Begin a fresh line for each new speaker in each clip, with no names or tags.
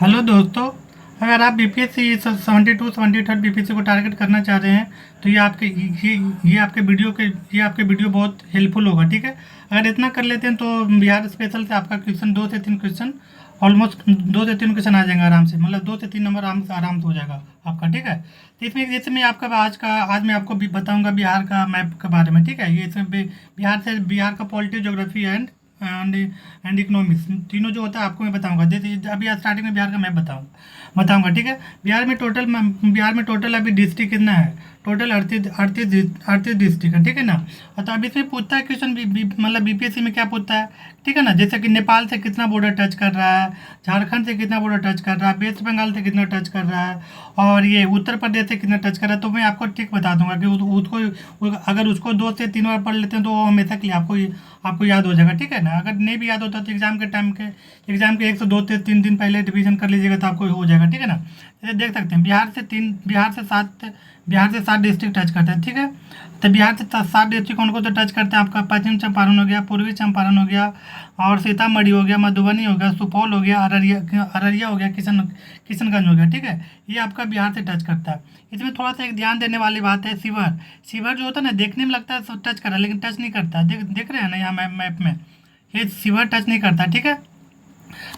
Hello दोस्तों। अगर आप बीपीएससी 72 73 बीपीएससी को टारगेट करना चाह रहे हैं तो ये आपके वीडियो बहुत हेल्पफुल होगा। ठीक है, अगर इतना कर लेते हैं तो बिहार स्पेशल से आपका क्वेश्चन 2 से 3 क्वेश्चन, ऑलमोस्ट 2 से 3 क्वेश्चन आ जाएंगे आराम से, मतलब 2 से 3 नंबर आराम से हो जाएगा आपका। ठीक है, तो इसमें जैसे मैं आपका आज मैं आपको भी बताऊंगा बिहार का मैप के बारे में। ठीक है, ये इसमें बिहार का polity, geography and and economics, तीनों जो होता है आपको मैं बताऊंगा। जैसे अभी आज स्टार्टिंग में बिहार का मैं बताऊंगा। ठीक है, बिहार में टोटल अभी डिस्ट्रिक्ट कितना है? टोटल 38 डिस्ट्रिक्ट है। ठीक है ना। तो अब इसमें पूछता है क्वेश्चन, मतलब बीपीएससी में क्या पूछता है? ठीक है ना, जैसे कि नेपाल से कितना बॉर्डर टच कर रहा है, झारखंड से कितना बॉर्डर टच कर रहा है, वेस्ट बंगाल से कितना टच कर रहा है, और ये उत्तर प्रदेश से कितना टच कर रहा है। तो मैं आपको ट्रिक बता दूंगा कि उसको अगर उसको 2 से 3 बार पढ़ लेते हैं तो वो हमेशा के लिए आपको याद हो जाएगा। ठीक है ना, अगर नहीं भी याद होता तो एग्जाम के 1 से 2 से 3 दिन पहले रिवीजन कर लीजिएगा तो आपको हो जाएगा। ठीक है ना, जैसे देख सकते हैं बिहार से 7 डिस्ट्रिक्ट टच करते हैं। ठीक है, तो बिहार से 7 डिस्ट्रिक्ट कौन कौन से टच करते हैं? आपका पश्चिम चंपारण हो गया, पूर्वी चंपारण हो गया, और सीतामढ़ी हो गया, मधुबनी हो गया, सुपौल हो गया, अररिया हो गया, किशनगंज हो गया। ठीक है, ये आपका बिहार से टच करता है। इसमें थोड़ा सा एक ध्यान देने वाली बात है, शिवर जो होता है ना, देखने में लगता है टच कर रहा है लेकिन टच नहीं करता। देख रहे हैं ना यहाँ मैप में, ये शिवर टच नहीं करता। ठीक है,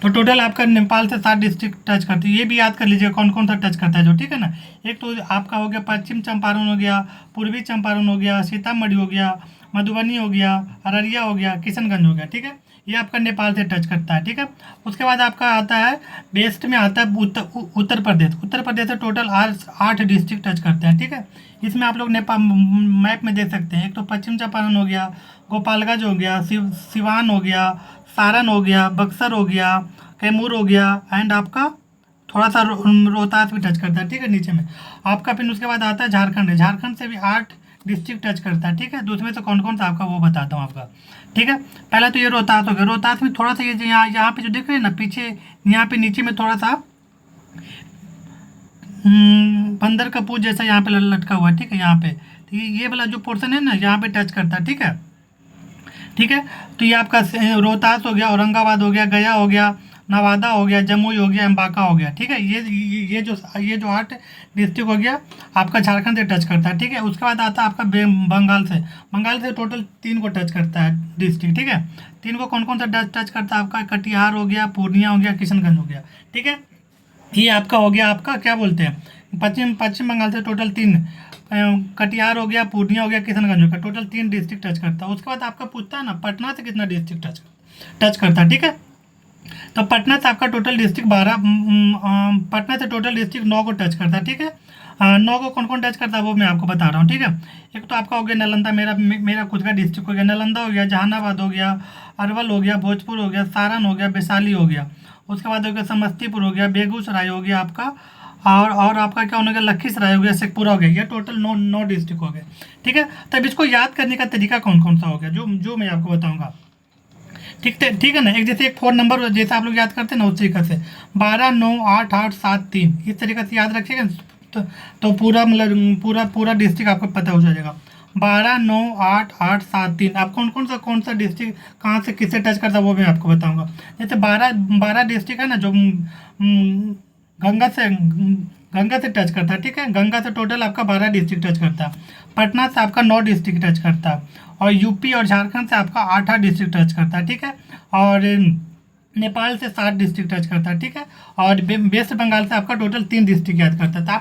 तो टोटल आपका नेपाल से 7 डिस्ट्रिक्ट टच करती है। ये भी याद कर लीजिएगा कौन कौन सा टच करता है जो। ठीक है ना, एक तो आपका हो गया पश्चिम चंपारण हो गया, पूर्वी चंपारण हो गया, सीतामढ़ी हो गया, मधुबनी हो गया, अररिया हो गया, किशनगंज हो गया। ठीक है, ये आपका नेपाल से टच करता है। ठीक है, उसके बाद आपका आता है वेस्ट में आता है उत्तर प्रदेश से टोटल 8 डिस्ट्रिक्ट टच करते हैं। ठीक है, इसमें आप लोग नेपाल मैप में देख सकते हैं। एक तो पश्चिम चंपारण हो गया, गोपालगंज हो गया, सिवान हो गया, सारण हो गया, बक्सर हो गया, कैमूर हो गया, एंड आपका थोड़ा सा रोहतास भी टच करता है। ठीक है, नीचे में आपका फिर उसके बाद आता है झारखंड से भी 8 डिस्ट्रिक्ट टच करता है। ठीक है, तो उसमें से कौन कौन सा आपका वो बताता हूँ आपका। ठीक है, पहला तो ये रोहतास हो गया। रोहतास में थोड़ा सा ये जो यहाँ पे जो दिख रहे हैं ना पीछे, यहाँ पे नीचे में थोड़ा सा बंदर का पूछ जैसा यहाँ पे लटका हुआ है। ठीक है, यहाँ पे तो ये वाला जो पोर्शन है ना यहाँ पे टच करता है। ठीक है, ठीक है, तो ये आपका रोहतास हो गया, औरंगाबाद हो गया, गया हो गया, नवादा हो गया, जमुई हो गया, बांका हो गया। ठीक है, ये जो 8 डिस्ट्रिक्ट हो गया आपका झारखंड से टच करता है। ठीक है, उसके बाद आता है आपका बंगाल से टोटल 3 को टच करता है डिस्ट्रिक्ट। ठीक है, 3 को कौन कौन सा टच करता है? आपका कटिहार हो गया, पूर्णिया हो गया, किशनगंज हो गया। ठीक है, ये आपका हो गया, आपका क्या बोलते हैं, पश्चिम बंगाल से टोटल 3, कटिहार हो गया, पूर्णिया हो गया, किशनगंज हो गया, टोटल 3 डिस्ट्रिक्ट टच करता है। उसके बाद आपका पूछता है ना पटना से कितना डिस्ट्रिक्ट टच करता है। ठीक है, तो पटना से आपका टोटल डिस्ट्रिक्ट 12, पटना से टोटल डिस्ट्रिक्ट 9 को टच करता है। ठीक है, 9 को कौन कौन टच करता है वो मैं आपको बता रहा हूँ। ठीक है, एक तो आपका हो गया नालंदा, मेरा खुद का डिस्ट्रिक्ट हो गया, नालंदा हो गया, जहानाबाद हो गया, अरवल हो गया, भोजपुर हो गया, सारण हो गया, वैशाली हो गया। उसके बाद हो गया समस्तीपुर हो गया, बेगूसराय हो गया आपका, और आपका क्या होने गया, लखीसराय हो गया, शेखपुरा हो गया। ये टोटल 9 डिस्ट्रिक्ट हो गए। ठीक है, तब इसको याद करने का तरीका कौन कौन सा हो गया जो मैं आपको बताऊंगा। ठीक है ना, एक जैसे एक 4 नंबर जैसे आप लोग याद करते हैं ना उस तरीके से 12 9 8 8 7 3 इस तरीके से याद रखिएगा। तो पूरा मतलब पूरा डिस्ट्रिक्ट आपको पता हो जाएगा। 12 9 8 8 7 3 आप कौन सा डिस्ट्रिक्ट कहाँ से किससे टच करता है वो मैं आपको बताऊंगा। जैसे 12 डिस्ट्रिक्ट है ना जो गंगा से गंगा से टच करता है। ठीक है, गंगा से टोटल आपका 12 डिस्ट्रिक्ट टच करता है। पटना से आपका 9 डिस्ट्रिक्ट टच करता है, और यूपी और झारखंड से आपका 8 डिस्ट्रिक्ट टच करता है। ठीक है, और नेपाल से 7 डिस्ट्रिक्ट टच करता है। ठीक है, और वेस्ट बंगाल से आपका टोटल 3 डिस्ट्रिक्ट याद करता है। तो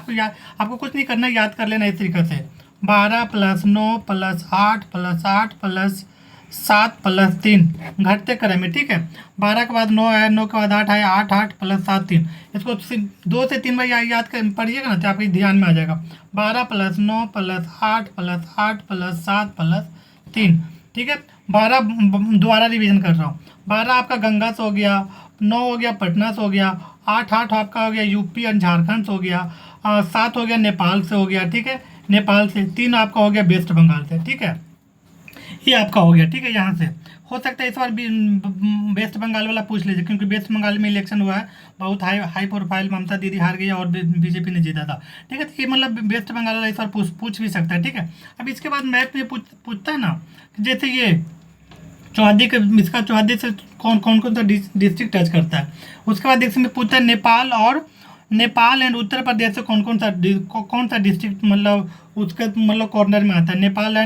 आपको कुछ नहीं करना, याद कर लेना इस तरीके से 12 + 9 + 8 + 8 + 7 + 3 घटते क्रम में। ठीक है, 12 के बाद 9 आया, 9 के बाद 8 आया, 8 8 + 7 3। इसको 2 से 3 बार याद कर पढ़िएगा ना तो आपके ध्यान में आ जाएगा। 12 + 9 + 8 + 8 + 7 + 3। ठीक है, 12 दोबारा रिवीजन कर रहा हूँ। 12 आपका गंगा से हो गया, 9 हो गया पटना से हो गया, 8 8 आपका हो गया यूपी और झारखंड से हो गया, 7 हो गया नेपाल से हो गया। ठीक है, नेपाल से 3 आपका हो गया वेस्ट बंगाल से। ठीक है, ये आपका हो गया। ठीक है, यहाँ से हो सकता है इस बार भी वेस्ट बंगाल वाला पूछ लीजिए, क्योंकि वेस्ट बंगाल में इलेक्शन हुआ है, बहुत हाई प्रोफाइल, ममता दीदी हार गई और बीजेपी ने जीता था। ठीक है, तो ये मतलब वेस्ट बंगाल वाला इस बार पूछ भी सकता है। ठीक है, अब इसके बाद मैथ में पूछता है ना, जैसे ये चौहद्दी के इसका चौहद्दी से कौन कौन कौन सा डिस्ट्रिक्ट टच करता है। उसके बाद इसमें पूछता है नेपाल एंड उत्तर प्रदेश से कौन कौन सा डिस्ट्रिक्ट मतलब उसके मतलब कॉर्नर में आता है। नेपाल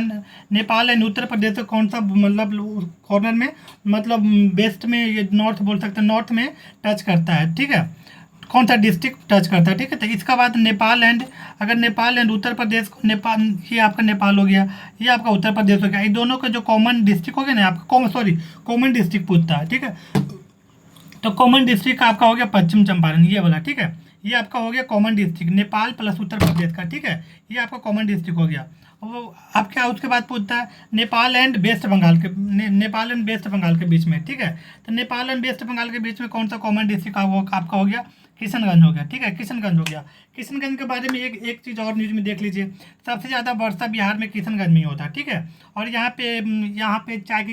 एंड उत्तर प्रदेश से कौन सा मतलब कॉर्नर में मतलब वेस्ट में, ये नॉर्थ बोल सकते हैं, नॉर्थ में टच करता है, ठीक है, कौन सा डिस्ट्रिक्ट टच करता है, ठीक है। तो इसका बाद अगर नेपाल एंड उत्तर प्रदेश, नेपाल ये आपका नेपाल हो गया, ये आपका उत्तर प्रदेश हो गया, ये दोनों का जो कॉमन डिस्ट्रिक्ट हो गया ना आपका, कॉमन डिस्ट्रिक्ट पूछता है, ठीक है। तो कॉमन डिस्ट्रिक्ट आपका हो गया पश्चिम चंपारण, ये वाला, ठीक है। ये आपका हो गया common district Nepal plus Uttar Pradesh का, ठीक है। ये आपका कॉमन डिस्ट्रिक्ट हो गया। वो अब क्या उसके बाद पूछता है नेपाल एंड वेस्ट बंगाल के नेपाल एंड वेस्ट बंगाल के बीच में, ठीक है। तो नेपाल एंड वेस्ट बंगाल के बीच में कौन सा कॉमन डिस्ट्रिक्ट आपका हो गया, किशनगंज हो गया, ठीक है, किशनगंज हो गया। किशनगंज के बारे में एक चीज़ और न्यूज़ में देख लीजिए, सबसे ज़्यादा वर्षा बिहार में किशनगंज में ही होता है, ठीक है। और यहाँ पे चाय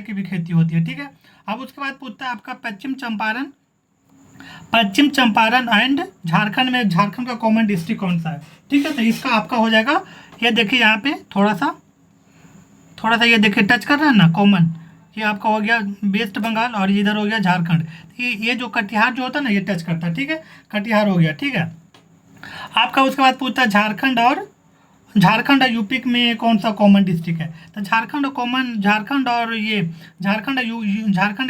की भी खेती होती है, ठीक है। अब उसके बाद पूछता है आपका पश्चिम चंपारण एंड झारखंड का कॉमन डिस्ट्रिक्ट कौन सा है, ठीक है। तो इसका आपका हो जाएगा, ये देखिए यहाँ पे थोड़ा सा ये देखिए टच कर रहा है ना कॉमन, ये आपका हो गया वेस्ट बंगाल और इधर हो गया झारखंड। ये जो कटिहार जो होता है ना ये टच करता है, ठीक है, कटिहार हो गया, ठीक है। आपका उसके बाद पूछता है झारखंड और यूपी में कौन सा कॉमन डिस्ट्रिक्ट है। तो झारखंड और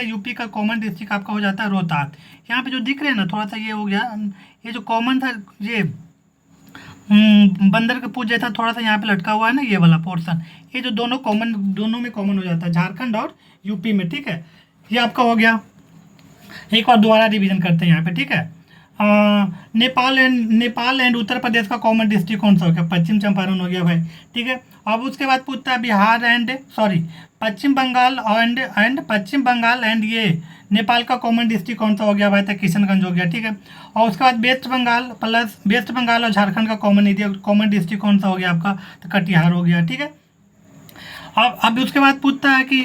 यूपी का कॉमन डिस्ट्रिक्ट आपका हो जाता है रोहतास। यहाँ पे जो दिख रहे हैं ना थोड़ा सा ये हो गया, ये जो कॉमन था ये बंदर का पूछ जैसा थोड़ा सा यहाँ पे लटका हुआ है ना ये वाला पोर्शन, ये जो दोनों में कॉमन हो जाता है झारखंड और यूपी में, ठीक है। ये आपका हो गया। एक बार दोबारा रिवीजन करते हैं यहाँ पे, ठीक है। नेपाल एंड उत्तर प्रदेश का कॉमन डिस्ट्रिक्ट कौन सा हो गया, पश्चिम चंपारण हो गया भाई, ठीक है। अब उसके बाद पूछता है पश्चिम बंगाल एंड ये नेपाल का कॉमन डिस्ट्रिक्ट कौन सा हो गया भाई, तो किशनगंज हो गया, ठीक है। और उसके बाद वेस्ट बंगाल और झारखंड का कॉमन डिस्ट्रिक्ट कौन सा हो गया आपका, तो कटिहार हो गया, ठीक है। अब उसके बाद पूछता है कि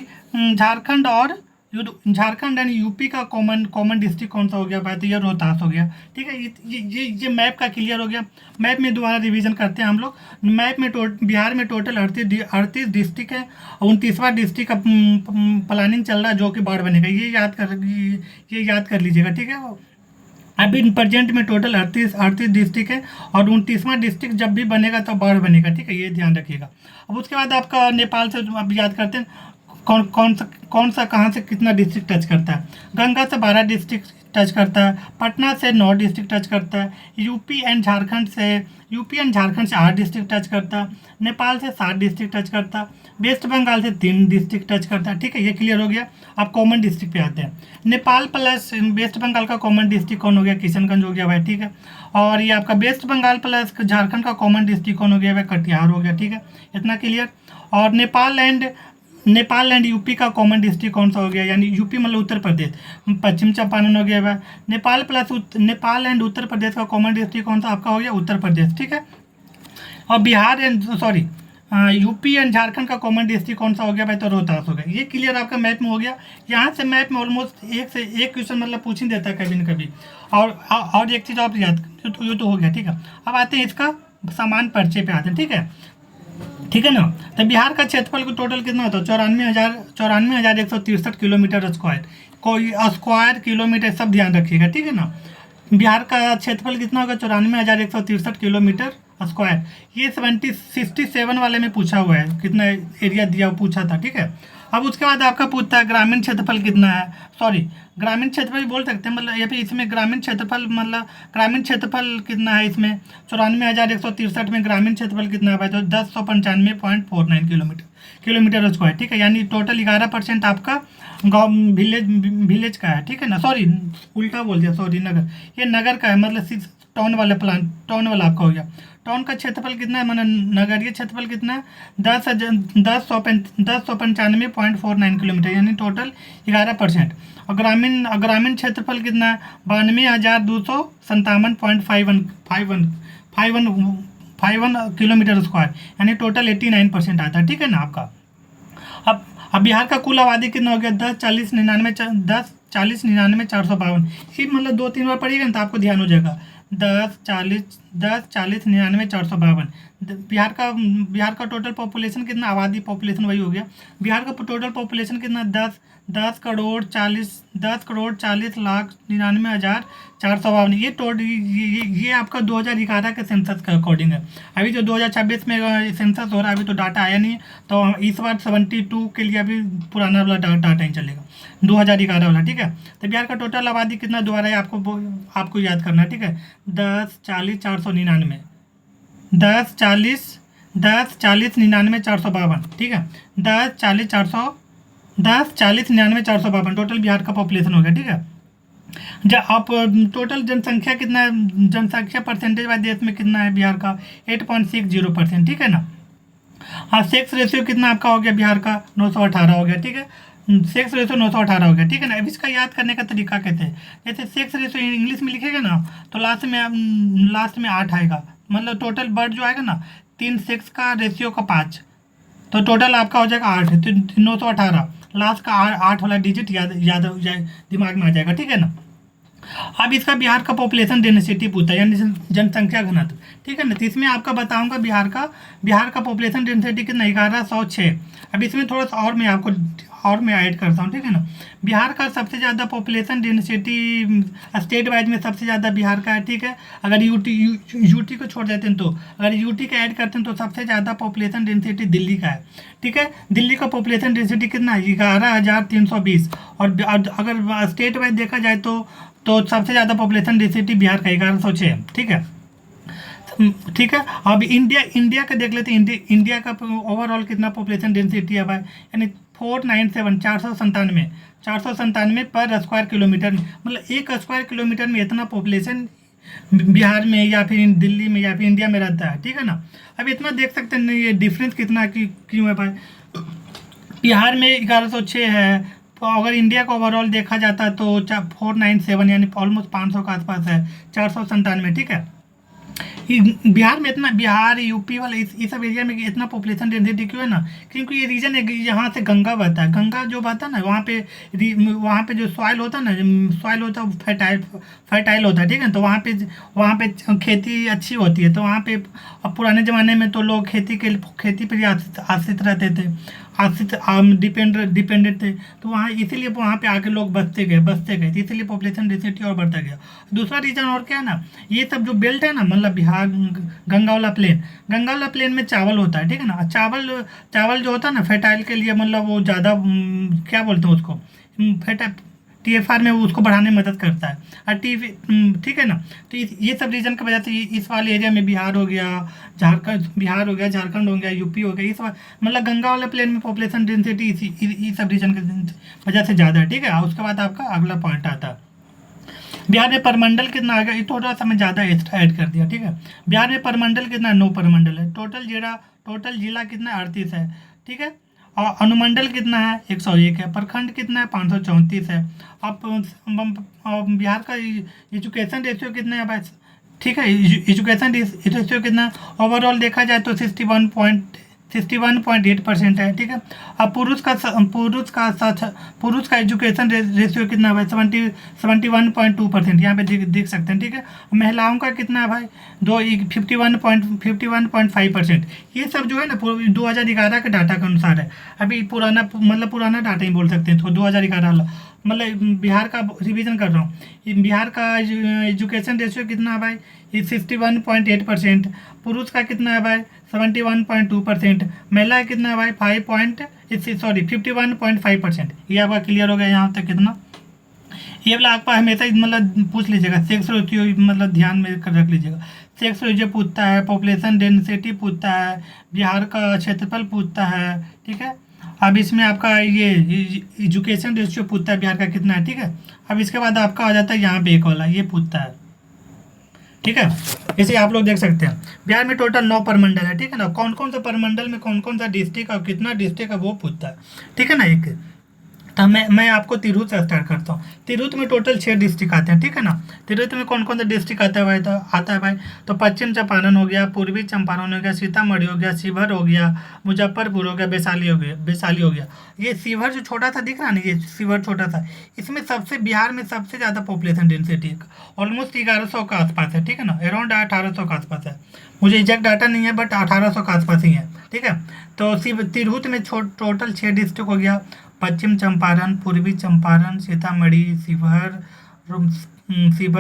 झारखंड एंड यूपी का कॉमन डिस्ट्रिक्ट कौन सा हो गया भाई, तो ये रोहतास हो गया, ठीक है। ये मैप का क्लियर हो गया। मैप में दोबारा रिवीजन करते हैं हम लोग। मैप में बिहार में टोटल 38 डिस्ट्रिक्ट है और 29वां डिस्ट्रिक्ट का प्लानिंग चल रहा है जो कि बाढ़ बनेगा, ये याद कर लीजिएगा, ठीक है। अभी प्रेजेंट में टोटल 38 डिस्ट्रिक्ट है और 29वां डिस्ट्रिक्ट जब भी बनेगा तो बाढ़ बनेगा, ठीक है, ये ध्यान रखिएगा। अब उसके बाद आपका नेपाल से अब याद करते हैं कौन सा कहाँ से कितना डिस्ट्रिक्ट टच करता है। गंगा से 12 डिस्ट्रिक्ट टच करता है, पटना से 9 डिस्ट्रिक्ट टच करता है, यूपी एंड झारखंड से 8 डिस्ट्रिक्ट टच करता है, नेपाल से 7 डिस्ट्रिक्ट टच करता है, वेस्ट बंगाल से 3 डिस्ट्रिक्ट टच करता है, ठीक है, ये क्लियर हो गया। अब कॉमन डिस्ट्रिक्ट पे आते हैं। नेपाल प्लस वेस्ट बंगाल का कॉमन डिस्ट्रिक्ट कौन हो गया, किशनगंज हो गया भाई, ठीक है। और ये आपका वेस्ट बंगाल प्लस झारखंड का कॉमन डिस्ट्रिक्ट कौन हो गया भाई, कटिहार हो गया, ठीक है, इतना क्लियर। और नेपाल एंड यूपी का कॉमन डिस्ट्रिक्ट कौन सा हो गया, यानी यूपी मतलब उत्तर प्रदेश, पश्चिम चंपारण हो गया भाई। नेपाल एंड उत्तर प्रदेश का कॉमन डिस्ट्रिक्ट कौन सा आपका हो गया, उत्तर प्रदेश, ठीक है। और यूपी एंड झारखंड का कॉमन डिस्ट्रिक्ट कौन सा हो गया भाई, तो रोहतास हो गया। ये क्लियर आपका मैप में हो गया। यहाँ से मैप में ऑलमोस्ट एक से एक क्वेश्चन मतलब पूछ ही देता है कभी न कभी। और एक चीज़ आप याद ये तो हो गया, ठीक है। अब आते हैं इसका समान परिचय पे आते हैं, ठीक है ना। तो बिहार का क्षेत्रफल को टोटल कितना होता है, 94,163 किलोमीटर स्क्वायर किलोमीटर, सब ध्यान रखिएगा, ठीक है ना। बिहार का क्षेत्रफल कितना होगा, 94,163 किलोमीटर स्क्वायर। ये 67 वाले में पूछा हुआ है, कितना एरिया दिया पूछा था, ठीक है। अब उसके बाद आपका पूछता है ग्रामीण क्षेत्रफल कितना है, ग्रामीण क्षेत्रफल बोल सकते हैं, मतलब ये भी इसमें ग्रामीण क्षेत्रफल कितना है इसमें, 94,163 में ग्रामीण क्षेत्रफल कितना है भाई, तो 1095.49 किलोमीटर स्क्वायर, ठीक है। यानी टोटल 11% आपका गाँव विलेज का है, ठीक है ना। उल्टा बोल दिया, नगर, ये नगर का है, मतलब टाउन वाला आपका हो गया। टाउन का क्षेत्रफल कितना है, मतलब नगरीय क्षेत्रफल कितना है, 1095.49 किलोमीटर, यानी टोटल 11%। और ग्रामीण क्षेत्रफल कितना है, 92,257.51 किलोमीटर स्क्वायर, यानी टोटल 89% आता है, ठीक है ना आपका। अब बिहार का कुल आबादी कितना हो गया, 10 10, 40, 99, 452। ये मतलब 2-3 बार पढ़िएगा ना तो आपको ध्यान हो जाएगा। 10, 40, 99, 452। बिहार का टोटल पॉपुलेशन कितना, आबादी पॉपुलेशन वही हो गया। बिहार का टोटल पॉपुलेशन कितना, 10,40,40,99,452। ये आपका 2011 के सेंसस के अकॉर्डिंग है। अभी जो 2026 में सेंसस हो रहा है, अभी तो डाटा आया नहीं है, तो इस बार 72 के लिए अभी पुराना वाला डाटा ही चलेगा, 2011 वाला, ठीक है। तो बिहार का टोटल आबादी कितना दोबारा है आपको याद करना है, ठीक है। 10, 40, 499, 10, 40, 99, 452, ठीक है। 10, 40, 99, 452 टोटल बिहार का पॉपुलेशन हो गया, ठीक है। जब आप टोटल जनसंख्या कितना है, जनसंख्या परसेंटेज वाइज देश में कितना है बिहार का, 8.60%, ठीक है ना। हाँ, सेक्स रेशियो कितना आपका हो गया बिहार का, 918 हो गया, ठीक है। सेक्स रेशियो 918 हो गया, ठीक है ना। अब इसका याद करने का तरीका कैसे है, जैसे सेक्स रेशियो इंग्लिश में लिखेगा ना तो लास्ट में 8 आएगा, मतलब टोटल बर्ड जो आएगा ना 3 सेक्स का रेशियो का 5, तो टोटल आपका हो जाएगा 8, तो 918 लास्ट का 8 वाला डिजिट याद हो जाए, दिमाग में आ जाएगा, ठीक है ना। अब इसका बिहार का पॉपुलेशन डेंसिटी पूछता है, यानी जनसंख्या घनत्व, ठीक है ना। तो इसमें आपका बताऊंगा बिहार का पॉपुलेशन डेंसिटी कितना, 1106। अब इसमें थोड़ा सा और मैं ऐड करता हूँ, ठीक है ना। बिहार का सबसे ज़्यादा पॉपुलेशन डेंसिटी स्टेट वाइज में सबसे ज़्यादा बिहार का है, ठीक है। अगर यूटी को छोड़ देते हैं तो, अगर यूटी का ऐड करते हैं तो सबसे ज़्यादा पॉपुलेशन डेंसिटी दिल्ली का है, ठीक है। दिल्ली का पॉपुलेशन डेंसिटी कितना है, 11,320। और अगर स्टेट वाइज देखा जाए तो सबसे ज़्यादा पॉपुलेशन डेंसिटी बिहार का 1106 है, ठीक है। ठीक है। अब इंडिया का देख लेते हैं, इंडिया का ओवरऑल कितना पॉपुलेशन डेंसिटी है भाई, यानी 497 497 पर स्क्वायर किलोमीटर, मतलब 1 स्क्वायर किलोमीटर में इतना पॉपुलेशन बिहार में या फिर दिल्ली में या फिर इंडिया में रहता है, ठीक है ना। अब इतना देख सकते हैं ये डिफरेंस कितना क्यों है भाई, बिहार में 1106 है, तो अगर इंडिया का ओवरऑल देखा जाता तो 497 यानी ऑलमोस्ट 500 के आसपास है, 497, ठीक है। बिहार में इतना, बिहार यूपी वाले इस सब एरिया में इतना पॉपुलेशन डेंसिटी क्यों है ना, क्योंकि ये रीजन है यहाँ से गंगा बहता है, गंगा जो बहता है ना वहाँ पे जो सॉइल होता है ना, सॉइल होता है फर्टाइल होता है, ठीक है। तो वहाँ पे खेती अच्छी होती है, तो वहाँ पे अब पुराने ज़माने में तो लोग खेती पर ही आश्रित रहते थे, डिपेंडेंट थे, तो वहाँ इसीलिए वहाँ पे आके लोग बसते गए, तो इसीलिए पॉपुलेशन डेंसिटी और बढ़ता गया। दूसरा रीजन और क्या है ना, ये सब जो बेल्ट है ना, मतलब बिहार गंगा वाला प्लेन में चावल होता है, ठीक है ना। चावल जो होता है ना फर्टाइल के लिए, मतलब वो ज़्यादा क्या बोलते हैं उसको, TFR में उसको बढ़ाने में मदद करता है, और ठीक है ना। तो ये सब रीजन की वजह से इस वाले एरिया में बिहार हो गया, झारखंड हो गया, यूपी हो गया, इस मतलब गंगा वाले प्लेन में पॉपुलेशन डेंसिटी इस सब रीजन की वजह से ज़्यादा है, ठीक है। और उसके बाद आपका अगला पॉइंट आता है, बिहार में परमंडल कितना आ गया, ये थोड़ा सा मैं ज़्यादा एक्स्ट्रा ऐड कर दिया, ठीक है। बिहार में परमंडल कितना, 9 परमंडल है, टोटल जिला कितना, 38 है, ठीक है। और अनुमंडल कितना है, 101 है, प्रखंड कितना है, 534 है। अब बिहार का एजुकेशन रेशियो कितना है भाई, ठीक है। एजुकेशन रेशियो कितना ओवरऑल देखा जाए तो 61.8% है, ठीक है। अब पुरुष का एजुकेशन रेशियो कितना है भाई, 71.2%, यहाँ पे देख सकते हैं, ठीक है। महिलाओं का कितना है भाई, 51.5%। ये सब जो है ना 2011 के डाटा के अनुसार है, अभी पुराना डाटा ही बोल सकते हैं, तो 2011 वाला, मतलब बिहार का रिवीजन कर रहा हूँ। बिहार का एजुकेशन रेशियो कितना है भाई, 61.8%। पुरुष का कितना है भाई, 71.2%। महिला का कितना है भाई, 51.5%। ये आपका क्लियर हो गया यहाँ तक कितना। ये वाला आपका हमेशा मतलब पूछ लीजिएगा, सेक्स रेशियो मतलब ध्यान में कर रख लीजिएगा। सेक्स रेशियो पूछता है, पॉपुलेशन डेंसिटी पूछता है, बिहार का क्षेत्रफल पूछता है, ठीक है। अब इसमें आपका ये एजुकेशन रेशियो पूछता है बिहार का कितना है, ठीक है। अब इसके बाद आपका आ जाता है यहाँ पे एक वाला, ये पूछता है, ठीक है। इसे आप लोग देख सकते हैं, बिहार में टोटल 9 परमंडल है, ठीक है ना। कौन कौन सा परमंडल में कौन कौन सा डिस्ट्रिक्ट और कितना डिस्ट्रिक्ट है वो पूछता है, ठीक है ना। एक तो मैं आपको तिरहुत से स्टार्ट करता हूँ। तिरहुत में टोटल 6 डिस्ट्रिक्ट आते हैं, ठीक है ना। तिरहुत में कौन कौन सा डिस्ट्रिक्ट आता है भाई? तो आता है भाई, तो पश्चिम चंपारण हो गया, पूर्वी चंपारण हो गया, सीतामढ़ी हो गया, शिवहर हो गया, मुजफ्फरपुर हो गया, वैशाली हो गया। ये शिवहर जो छोटा सा दिख रहा है ना, ये शिवहर छोटा सा, इसमें सबसे बिहार में सबसे ज़्यादा पॉपुलेशन डेंसिटी ऑलमोस्ट 1100 के आसपास है, ठीक है ना, अराउंड 1800 के आसपास है। मुझे एग्जैक्ट डाटा नहीं है बट 1800 के आसपास ही है, ठीक है। तो तिरहुत में टोटल 6 डिस्ट्रिक्ट हो गया, पश्चिम चंपारण, पूर्वी चंपारण, सीतामढ़ी, शिवहर,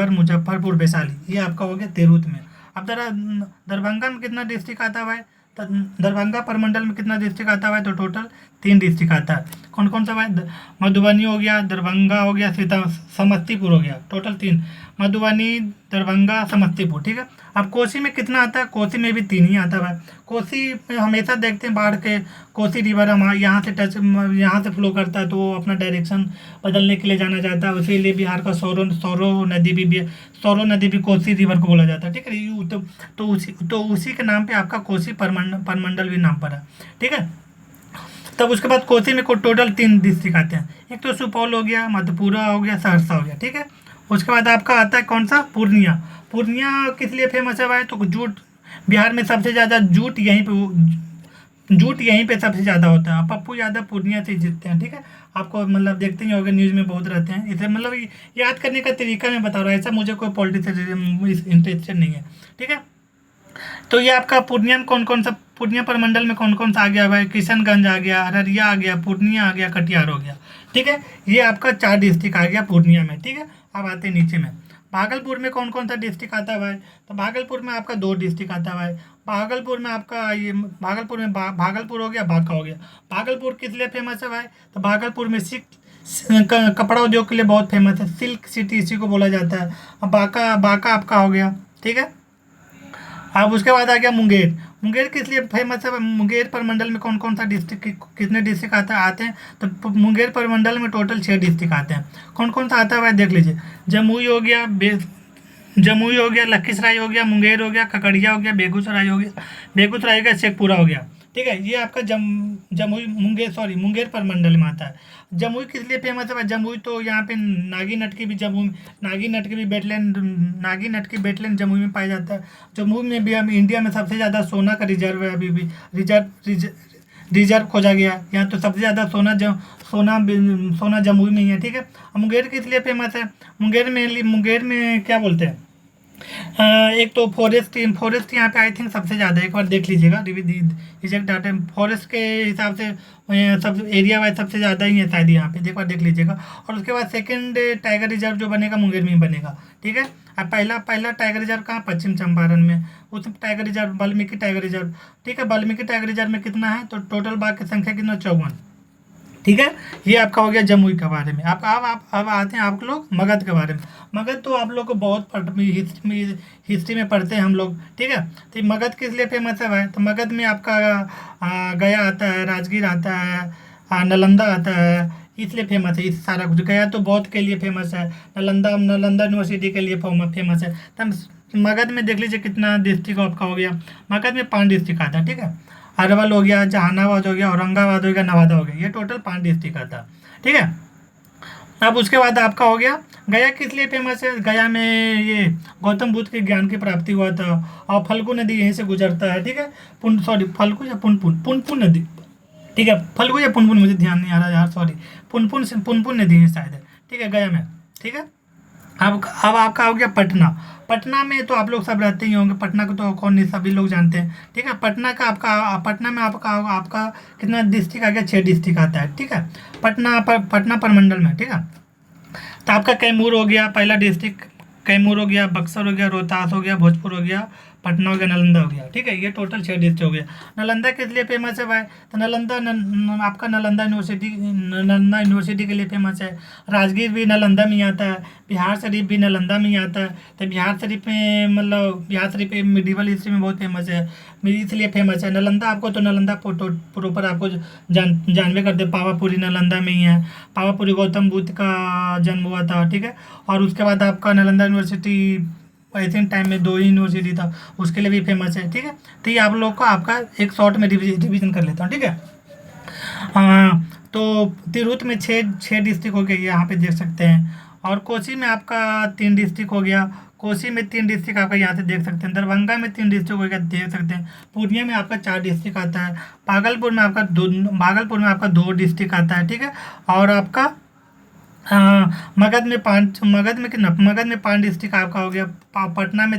मुजफ्फरपुर, वैशाली, ये आपका हो गया तिरहुत में। अब जरा दरभंगा में कितना डिस्ट्रिक्ट आता है भाई? तो दरभंगा प्रमंडल में कितना डिस्ट्रिक्ट आता है भाई? तो टोटल 3 डिस्ट्रिक्ट आता है। कौन कौन सा भाई? मधुबनी हो गया, दरभंगा हो गया, समस्तीपुर हो गया, टोटल 3। मधुबनी, दरभंगा, समस्तीपुर, ठीक है। अब कोसी में कितना आता है? कोसी में भी 3 ही आता है भाई। कोसी में हमेशा देखते हैं बाढ़ के, कोसी रिवर हमारे यहाँ से फ्लो करता है, तो वो अपना डायरेक्शन बदलने के लिए जाना जाता है, इसीलिए बिहार का सौरो नदी भी कोसी रिवर को बोला जाता है, ठीक है। तो उसी के नाम पे आपका कोसी परमंडल भी नाम पड़ा, ठीक है। तब उसके बाद कोसी में टोटल 3 डिस्ट्रिक्ट आते हैं, एक तो सुपौल हो गया, मधेपुरा हो गया, सहरसा हो गया, ठीक है। उसके बाद आपका आता है कौन सा? पूर्णिया। पूर्णिया किस लिए फेमस है भाई? तो जूट, बिहार में सबसे ज़्यादा जूट यहीं पे सबसे ज़्यादा होता है। पप्पू यादव पूर्णिया से जीतते हैं, ठीक है। आपको मतलब देखते ही होंगे, न्यूज़ में बहुत रहते हैं। इसे मतलब याद करने का तरीका मैं बता रहा हूँ, ऐसा मुझे कोई पॉलिटिक्स इंटरेस्टेड नहीं है, ठीक है। तो ये आपका पूर्णिया में कौन कौन सा, पूर्णिया प्रमंडल में कौन कौन सा आ गया भाई? किशनगंज आ गया, अररिया आ गया, पूर्णिया आ गया, कटिहार हो गया, ठीक है। ये आपका 4 डिस्ट्रिक्ट आ गया पूर्णिया में, ठीक है। अब आते हैं नीचे में, भागलपुर में कौन कौन सा डिस्ट्रिक्ट आता है भाई? तो भागलपुर में आपका 2 डिस्ट्रिक्ट आता है भाई। भागलपुर में आपका ये भागलपुर हो गया, बांका हो गया। भागलपुर किस लिए फेमस है भाई? तो भागलपुर में कपड़ा उद्योग के लिए बहुत फेमस है, सिल्क सिटी इसी को बोला जाता है। अब बांका आपका हो गया, ठीक है। अब उसके बाद आ गया मुंगेर। मुंगेर किस लिए फेमस है? मुंगेर प्रमंडल में कौन कौन सा डिस्ट्रिक्ट, कितने डिस्ट्रिक्ट आते हैं? तो मुंगेर प्रमंडल में टोटल 6 डिस्ट्रिक्ट आते हैं। कौन कौन सा आता है भाई? देख लीजिए, जमुई हो गया, लखीसराय हो गया, मुंगेर हो गया, खगड़िया हो गया, बेगूसराय हो गया, शेखपुरा हो गया, ठीक है। ये आपका मुंगेर प्रमंडल में आता है। जमुई किस लिए फेमस है भाई? जमुई तो यहाँ पे नागी नट की बेटलैंड जमुई में पाया जाता है। जमुई में भी हम इंडिया में सबसे ज़्यादा सोना का रिजर्व है, अभी भी रिजर्व खोजा गया। यहाँ तो सबसे ज़्यादा सोना जमुई में ही है, ठीक है। मुंगेर किस लिए फेमस है? मुंगेर में क्या बोलते हैं, एक तो फॉरेस्ट यहाँ पे आई थिंक सबसे ज़्यादा है। एक बार देख लीजिएगा एग्जैक्ट डाटा, फॉरेस्ट के हिसाब से सब एरिया वाइज सबसे ज़्यादा ही है शायद यहाँ पे, एक बार देख लीजिएगा। और उसके बाद सेकंड टाइगर रिजर्व जो बनेगा मुंगेर में ही बनेगा, ठीक है। अब पहला टाइगर रिजर्व कहाँ? पश्चिम चंपारण में। उस tiger reserve Valmiki tiger reserve, ठीक है। वाल्मीकि टाइगर रिजर्व में कितना है? तो टोटल बाघ की संख्या कितना? 54, ठीक है। ये आपका हो गया जमुई के बारे में। अब आते हैं आप लोग मगध के बारे में। मगध तो आप लोग को बहुत हिस्ट्री में पढ़ते हैं हम लोग, ठीक है। तो मगध किस लिए फेमस है भाई? तो मगध में आपका गया आता है, राजगीर आता है, नालंदा आता है, इसलिए फेमस है। इस सारा कुछ गया तो बौद्ध के लिए फेमस है, नालंदा यूनिवर्सिटी के लिए फेमस है। तब मगध में देख लीजिए कितना डिस्ट्रिक्ट आपका हो गया। मगध में 5 डिस्ट्रिक्ट आता है, ठीक है। अरवल हो गया, जहानाबाद हो गया, औरंगाबाद हो गया, नवादा हो गया, ये टोटल 5 डिस्ट्रिक्ट आता है, ठीक है। अब उसके बाद आपका हो गया गया। किस लिए फेमस है? गया में ये गौतम बुद्ध के ज्ञान की प्राप्ति हुआ था, और फल्गु नदी यहीं से गुजरता है, ठीक है। फल्गु या पुनपुन नदी, ठीक है। फल्गु या पुनपुन, मुझे ध्यान नहीं आ रहा यार, सॉरी। पुनपुन नदी है शायद है, ठीक है, गया में, ठीक है। अब आपका हो गया पटना। पटना में तो आप लोग सब रहते ही होंगे, पटना को तो कौन नहीं, सभी लोग जानते हैं, ठीक है। पटना में आपका कितना डिस्ट्रिक्ट आ गया? 6 डिस्ट्रिक्ट आता है, ठीक है। पटना प्रमंडल में, ठीक है। तो आपका कैमूर हो गया, पहला डिस्ट्रिक्ट कैमूर हो गया, बक्सर हो गया, रोहतास हो गया, भोजपुर हो गया, पटना हो गया, नालंदा हो गया, ठीक है। ये टोटल 6 डिस्ट्रिक्ट हो गया। नालंदा किस लिए फेमस है भाई? तो आपका नालंदा यूनिवर्सिटी के लिए फेमस है। राजगीर भी नालंदा में ही आता है, बिहार शरीफ भी नालंदा में ही आता है। तो बिहार शरीफ मिडिवल हिस्ट्री में बहुत फेमस है, इसलिए फेमस है। नालंदा आपको तो नालंदा प्रॉपर आपको जानवे करते, पावापुरी नालंदा में ही है। पावापुरी गौतम बुद्ध का जन्म हुआ था, ठीक है। और उसके बाद आपका Nalanda university I think time में 2 ही यूनिवर्सिटी था, उसके लिए भी फेमस है, ठीक है। तो ये आप लोग को आपका एक शॉर्ट में रिवीजन कर लेता हूँ, ठीक है। तो तिरहुत में छः डिस्ट्रिक्ट हो गया, ये यहाँ पे देख सकते हैं। और कोसी में आपका 3 डिस्ट्रिक्ट हो गया, कोसी में 3 डिस्ट्रिक्ट आपका यहाँ से देख सकते हैं। दरभंगा में 3 डिस्ट्रिक्ट हो गया, देख सकते हैं। पूर्णिया में आपका 4 डिस्ट्रिक्ट आता है। भागलपुर में आपका 2 डिस्ट्रिक्ट आता है, ठीक है। और आपका मगध में कितना, मगध में 5 डिस्ट्रिक्ट आपका हो गया। पटना में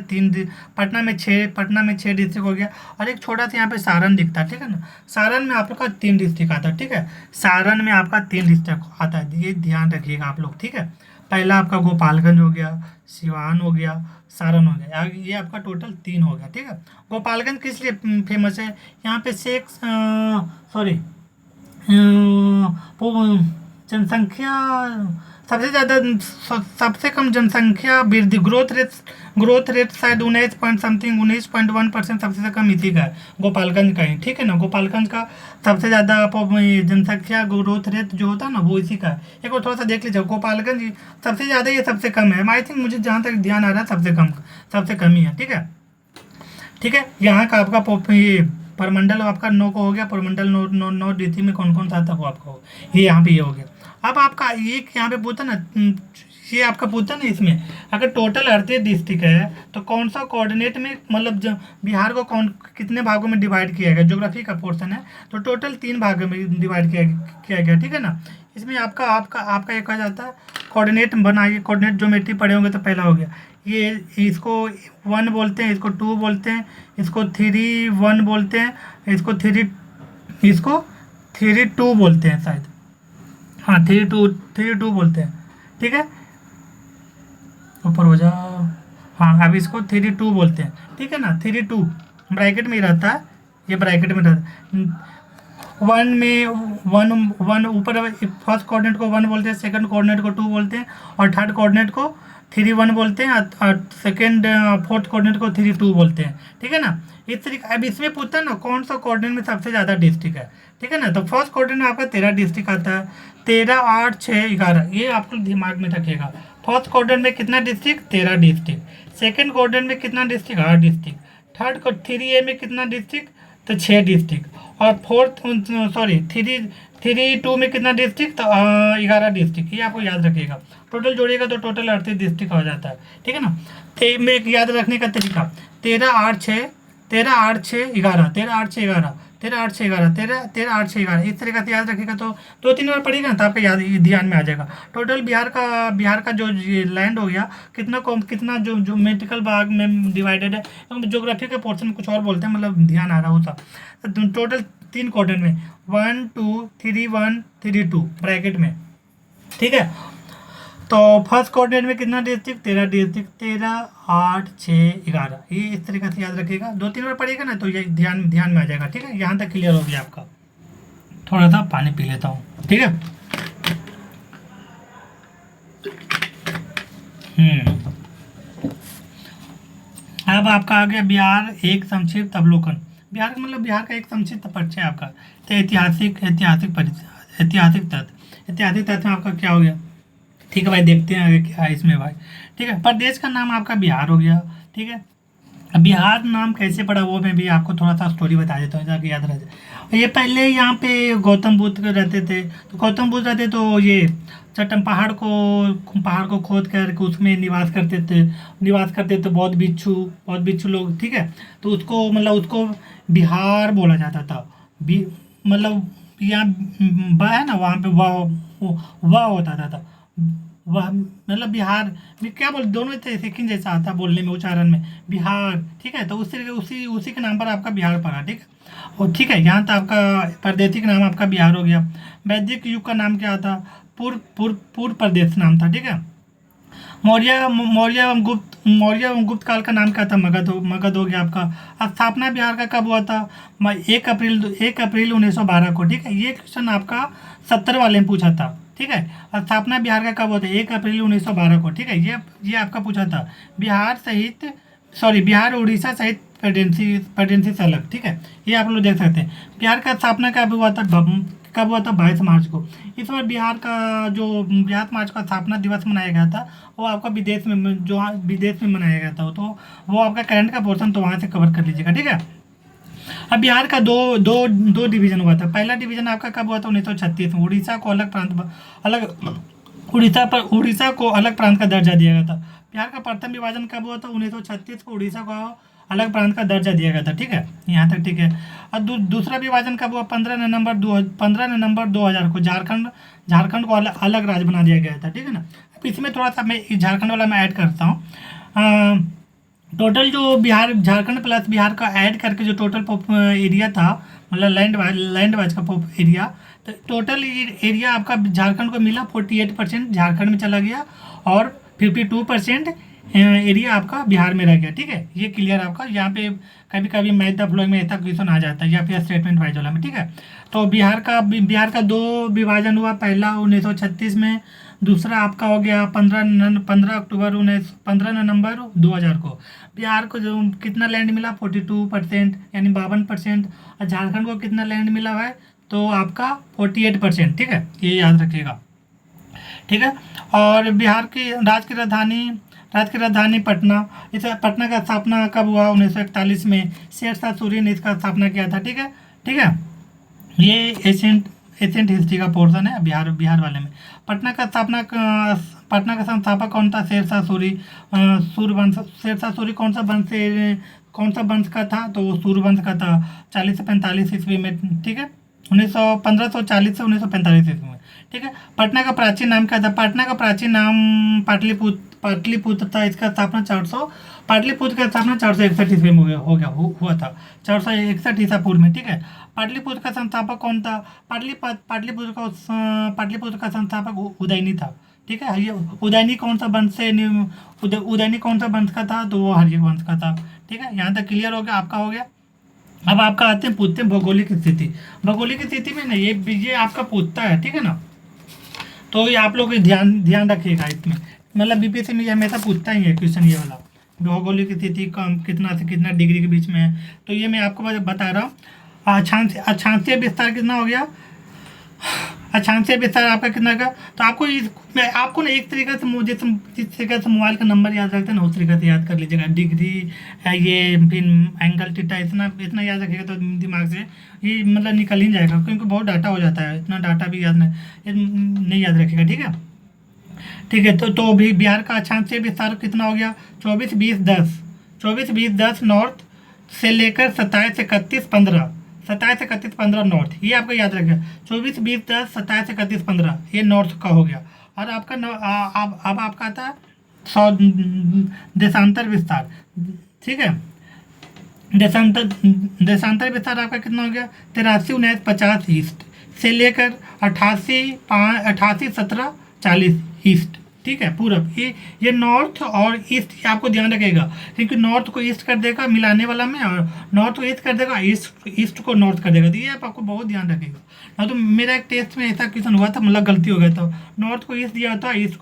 6 डिस्ट्रिक्ट हो गया। और एक छोटा सा यहाँ पे सारण दिखता है, ठीक है ना। सारण में आपका 3 डिस्ट्रिक्ट आता है, ठीक है। सारण में आपका 3 डिस्ट्रिक्ट आता है, ये ध्यान रखिएगा आप लोग, ठीक है। पहला आपका गोपालगंज हो गया, सिवान हो गया, सारण हो गया, ये आपका टोटल 3 हो गया, ठीक है। गोपालगंज किस लिए फेमस है, यहाँ पे जनसंख्या सबसे कम जनसंख्या वृद्धि, ग्रोथ रेट शायद 19.1% सबसे कम इसी का है, गोपालगंज का ही, ठीक है ना। गोपालगंज का सबसे ज़्यादा जनसंख्या ग्रोथ रेट जो होता है ना, वो इसी का है। एक बार थोड़ा सा देख लीजिए, गोपालगंज सबसे ज़्यादा, ये सबसे कम है। आई थिंक मुझे जहाँ तक ध्यान आ रहा है सबसे कम ही है, ठीक है। ठीक है, यहाँ का आपका ये परमंडल आपका 9 को हो गया। परमंडल 9 डिस्ट्रिक्ट में कौन कौन सा आता है वो आपको, ये यहाँ पे ये हो गया। अब आपका एक यहाँ पे पूछा ना, ये आपका पूछा ना, इसमें अगर टोटल 38 डिस्ट्रिक्ट है तो कौन सा कोऑर्डिनेट में, मतलब बिहार को कितने भागों में डिवाइड किया गया, ज्योग्राफी का पोर्शन है तो टोटल 3 भागों में डिवाइड किया गया, ठीक है ना। इसमें आपका एक आ जाता है कोऑर्डिनेट बनाइए, कोऑर्डिनेट ज्योमेट्री पढ़े होंगे तो पहला हो गया ये, इसको 1 बोलते हैं, इसको 2 बोलते हैं, इसको 3 1 बोलते हैं, इसको 3 2 बोलते हैं शायद, हाँ 3 2 बोलते हैं, ठीक है। ऊपर हो जाओ, हाँ अब इसको 3 2 बोलते हैं, ठीक है ना। 3 2 ब्रैकेट में ही रहता है, ये ब्रैकेट में रहता है। 1 में 1 ऊपर फर्स्ट कोऑर्डिनेट को 1 बोलते हैं, सेकंड कोऑर्डिनेट को 2 बोलते हैं, और थर्ड कोऑर्डिनेट को 3 1 बोलते हैं, और सेकंड फोर्थ कोऑर्डिनेट को 3 2 बोलते हैं, ठीक है ना। इस तरीके, अब इसमें पूछता है ना कौन सा कोऑर्डिनेट में सबसे ज़्यादा डिस्ट्रिक्ट है, ठीक है ना। तो फर्स्ट कोऑर्डिनेट में आपका 13 डिस्ट्रिक्ट आता है, 13 8 6 11, ये आपको दिमाग में रखिएगा। फर्स्ट कोऑर्डिनेट में कितना डिस्ट्रिक्ट, 13 डिस्ट्रिक्ट। सेकंड कोऑर्डिनेट में कितना डिस्ट्रिक्ट, 8 डिस्ट्रिक्ट। थर्ड को 3A में कितना डिस्ट्रिक्ट, तो 6 डिस्ट्रिक्ट। और थ्री 2 में कितना डिस्ट्रिक्ट, तो 11 डिस्ट्रिक्ट, ये आपको याद रखिएगा। टोटल जोड़िएगा तो टोटल 38 डिस्ट्रिक्ट हो जाता है, ठीक है ना। में एक याद रखने का तरीका, 13 8 6 11, 13 8 6 11, 13 8 6 11, 13 8 6 11, इस तरीके से याद रखिएगा तो 2-3 बार पढ़िएगा ना तो आपका याद ध्यान में आ जाएगा। टोटल बिहार का जो लैंड हो गया कितना जो ज्योमेट्रिकल भाग में डिवाइडेड है, ज्योग्राफी के पोर्शन में कुछ और बोलते हैं, मतलब ध्यान आ रहा होता। तो टोटल 3 कोऑर्डिनेट में 1 2 3 1 3 2 ब्रैकेट में, ठीक है। तो फर्स्ट कोऑर्डिनेट में कितना डिस्ट्रिक्ट, 13 डिस्ट्रिक्ट, 13 8 6 11, ये इस तरीके से याद रखिएगा। 2-3 बार पढ़िएगा ना तो ये ध्यान में आ जाएगा, ठीक है। यहाँ तक क्लियर हो गया आपका। थोड़ा सा पानी पी लेता हूँ, ठीक है। अब आपका आ गया बिहार एक संक्षिप्त अवलोकन। बिहार का मतलब बिहार का एक संक्षिप्त परिचय आपका। तो ऐतिहासिक तथ्य में आपका क्या हो गया, ठीक है भाई। देखते हैं आगे क्या है इसमें भाई, ठीक है। प्रदेश का नाम आपका बिहार हो गया, ठीक है। अब बिहार नाम कैसे पड़ा वो मैं भी आपको थोड़ा सा स्टोरी बता देता हूँ ताकि याद रह जाए। ये पहले यहाँ पे गौतम बुद्ध रहते थे, तो गौतम बुद्ध रहते तो ये चट्टान पहाड़ को खोद कर उसमें निवास करते थे बौद्ध भिक्षु लोग, ठीक है। तो उसको बिहार बोला जाता था। मतलब यहाँ है ना, वहाँ पे वाह होता था वह, मतलब बिहार में क्या बोल, दोनों सेकंड जैसा आता बोलने में, उच्चारण में, बिहार, ठीक है। तो उसी के नाम पर आपका बिहार पड़ा, ठीक है। और ठीक है, यहाँ तक आपका प्रादेशिक नाम आपका बिहार हो गया। वैदिक युग का नाम क्या था, पूर्व प्रदेश नाम था, ठीक है। मौर्य एवं गुप्त काल का नाम क्या था, मगध हो गया आपका। स्थापना बिहार का कब हुआ था, 1 अप्रैल 1912 को, ठीक है। ये क्वेश्चन आपका 70 वाले में पूछा था, ठीक है। स्थापना बिहार का कब हुआ था, 1 अप्रैल 1912 को, ठीक है। ये आपका पूछा था। बिहार उड़ीसा सहित प्रेगनेंसी से अलग, ठीक है। ये आप लोग देख सकते हैं। बिहार का स्थापना कब हुआ था 22 मार्च को। इस बार बिहार मार्च का स्थापना दिवस मनाया गया था, वो आपका विदेश में मनाया गया था, तो वो आपका करंट का पोर्शन तो वहाँ से कवर कर लीजिएगा, ठीक है। अब बिहार का दो दो दो डिवीज़न हुआ था। पहला डिवीज़न आपका कब हुआ था? 1936 में। उड़ीसा को अलग प्रांत, अलग उड़ीसा को अलग प्रांत का दर्जा दिया गया था। बिहार का प्रथम विभाजन कब हुआ था? 1936 को उड़ीसा को अलग प्रांत का दर्जा दिया गया था। ठीक है, यहाँ तक ठीक है। और दूसरा विभाजन कब हुआ? 15 नवंबर 2000 को झारखंड को अलग राज्य बना दिया गया था। ठीक है ना। अब इसमें थोड़ा सा मैं झारखंड वाला मैं ऐड करता हूँ। टोटल जो बिहार, झारखंड प्लस बिहार का ऐड करके जो टोटल एरिया था, मतलब लैंड वाइज का एरिया, तो टोटल एरिया आपका झारखंड को मिला 48% झारखंड में चला गया और 52% एरिया आपका बिहार में रह गया। ठीक है, ये क्लियर आपका। यहाँ पे कभी कभी मैथ द फ्लोइंग में ऐसा क्वेश्चन आ जाता है या फिर स्टेटमेंट वाइज वाला में। ठीक है, तो बिहार का दो विभाजन हुआ। पहला 1936 में, दूसरा आपका हो गया 15 नवंबर 2000 को। बिहार को जो कितना लैंड मिला? 42%, यानी 52%। और झारखंड को कितना लैंड मिला हुआ है? तो आपका 48%। ठीक है, ये याद रखिएगा। ठीक है, और बिहार की राज्य की राजधानी पटना। इस पटना का स्थापना कब हुआ? 1941 में शेरशाह सूरी ने इसका स्थापना किया था। ठीक है, ठीक है, ये एशियंट हिस्ट्री का पोर्शन है बिहार वाले में। पटना का संस्थापक कौन था? शेरशाह सूरी। सूर्यवंश, शेरशाह सूरी कौन सा वंश का था? तो वो सूर्यवंश का था। 40 से 45 ईस्वी में। ठीक है, 1540 से 1945 ईस्वी में। ठीक है, पटना का प्राचीन नाम क्या था? पटना का प्राचीन नाम पाटलिपुत्र था। इसका स्थापना पाटलिपुत्र का स्थापना 461 ईस्वी में हुआ था। 461 ईसा पूर्व में। ठीक है, पाटलिपुत्र का संस्थापक कौन था? पाटलिपुत्र का संस्थापक उदयनी था। ठीक है, ये उदयनी कौन सा वंश का था? तो वो हर्यक वंश का था। ठीक है, यहाँ तक क्लियर हो गया, आपका हो गया। अब आपका आते हैं, पूछते हैं भौगोलिक स्थिति। भौगोलिक स्थिति में ना ये आपका पूछता है। ठीक है ना, तो ये आप लोग ध्यान रखिएगा इसमें। मतलब बीपीएससी में ये हमेशा पूछता ही है क्वेश्चन ये वाला, भौगोलिक स्थिति कम कितना से कितना डिग्री के बीच में है। तो ये मैं आपको बता रहा हूँ। अक्षांशीय विस्तार कितना हो गया? अक्षांशीय विस्तार आपका कितना का? तो आपको ना एक तरीके से जिस तरीके से मोबाइल का नंबर याद रखते हैं ना, उस तरीके से याद कर लीजिएगा। डिग्री, ये फिर एंगल, थीटा, इतना याद रखिएगा तो दिमाग से ये मतलब निकल ही जाएगा, क्योंकि बहुत डाटा हो जाता है। इतना डाटा भी नहीं याद रखिएगा। ठीक है, ठीक है। तो भी बिहार का अक्षांशीय विस्तार कितना हो गया? 24-20-10 नॉर्थ से लेकर 27-31-15 नॉर्थ, ये आपको याद रखेगा। 24-20-10 27-31-15 ये नॉर्थ का हो गया। और आपका अब आपका आता है देशांतर विस्तार। ठीक है, देशांतर विस्तार आपका कितना हो गया? 83-19-50 ईस्ट से लेकर 88-17-40 ईस्ट। ठीक है, पूरब। ये नॉर्थ और ईस्ट आपको ध्यान रखेगा, क्योंकि नॉर्थ को ईस्ट कर देगा मिलाने वाला में, और नॉर्थ को ईस्ट कर देगा, ईस्ट को नॉर्थ कर देगा। तो ये आपको बहुत ध्यान रखेगा। ना तो मेरा एक टेस्ट में ऐसा क्वेश्चन हुआ था, मतलब गलती हो गया था। नॉर्थ को ईस्ट दिया होता, ईस्ट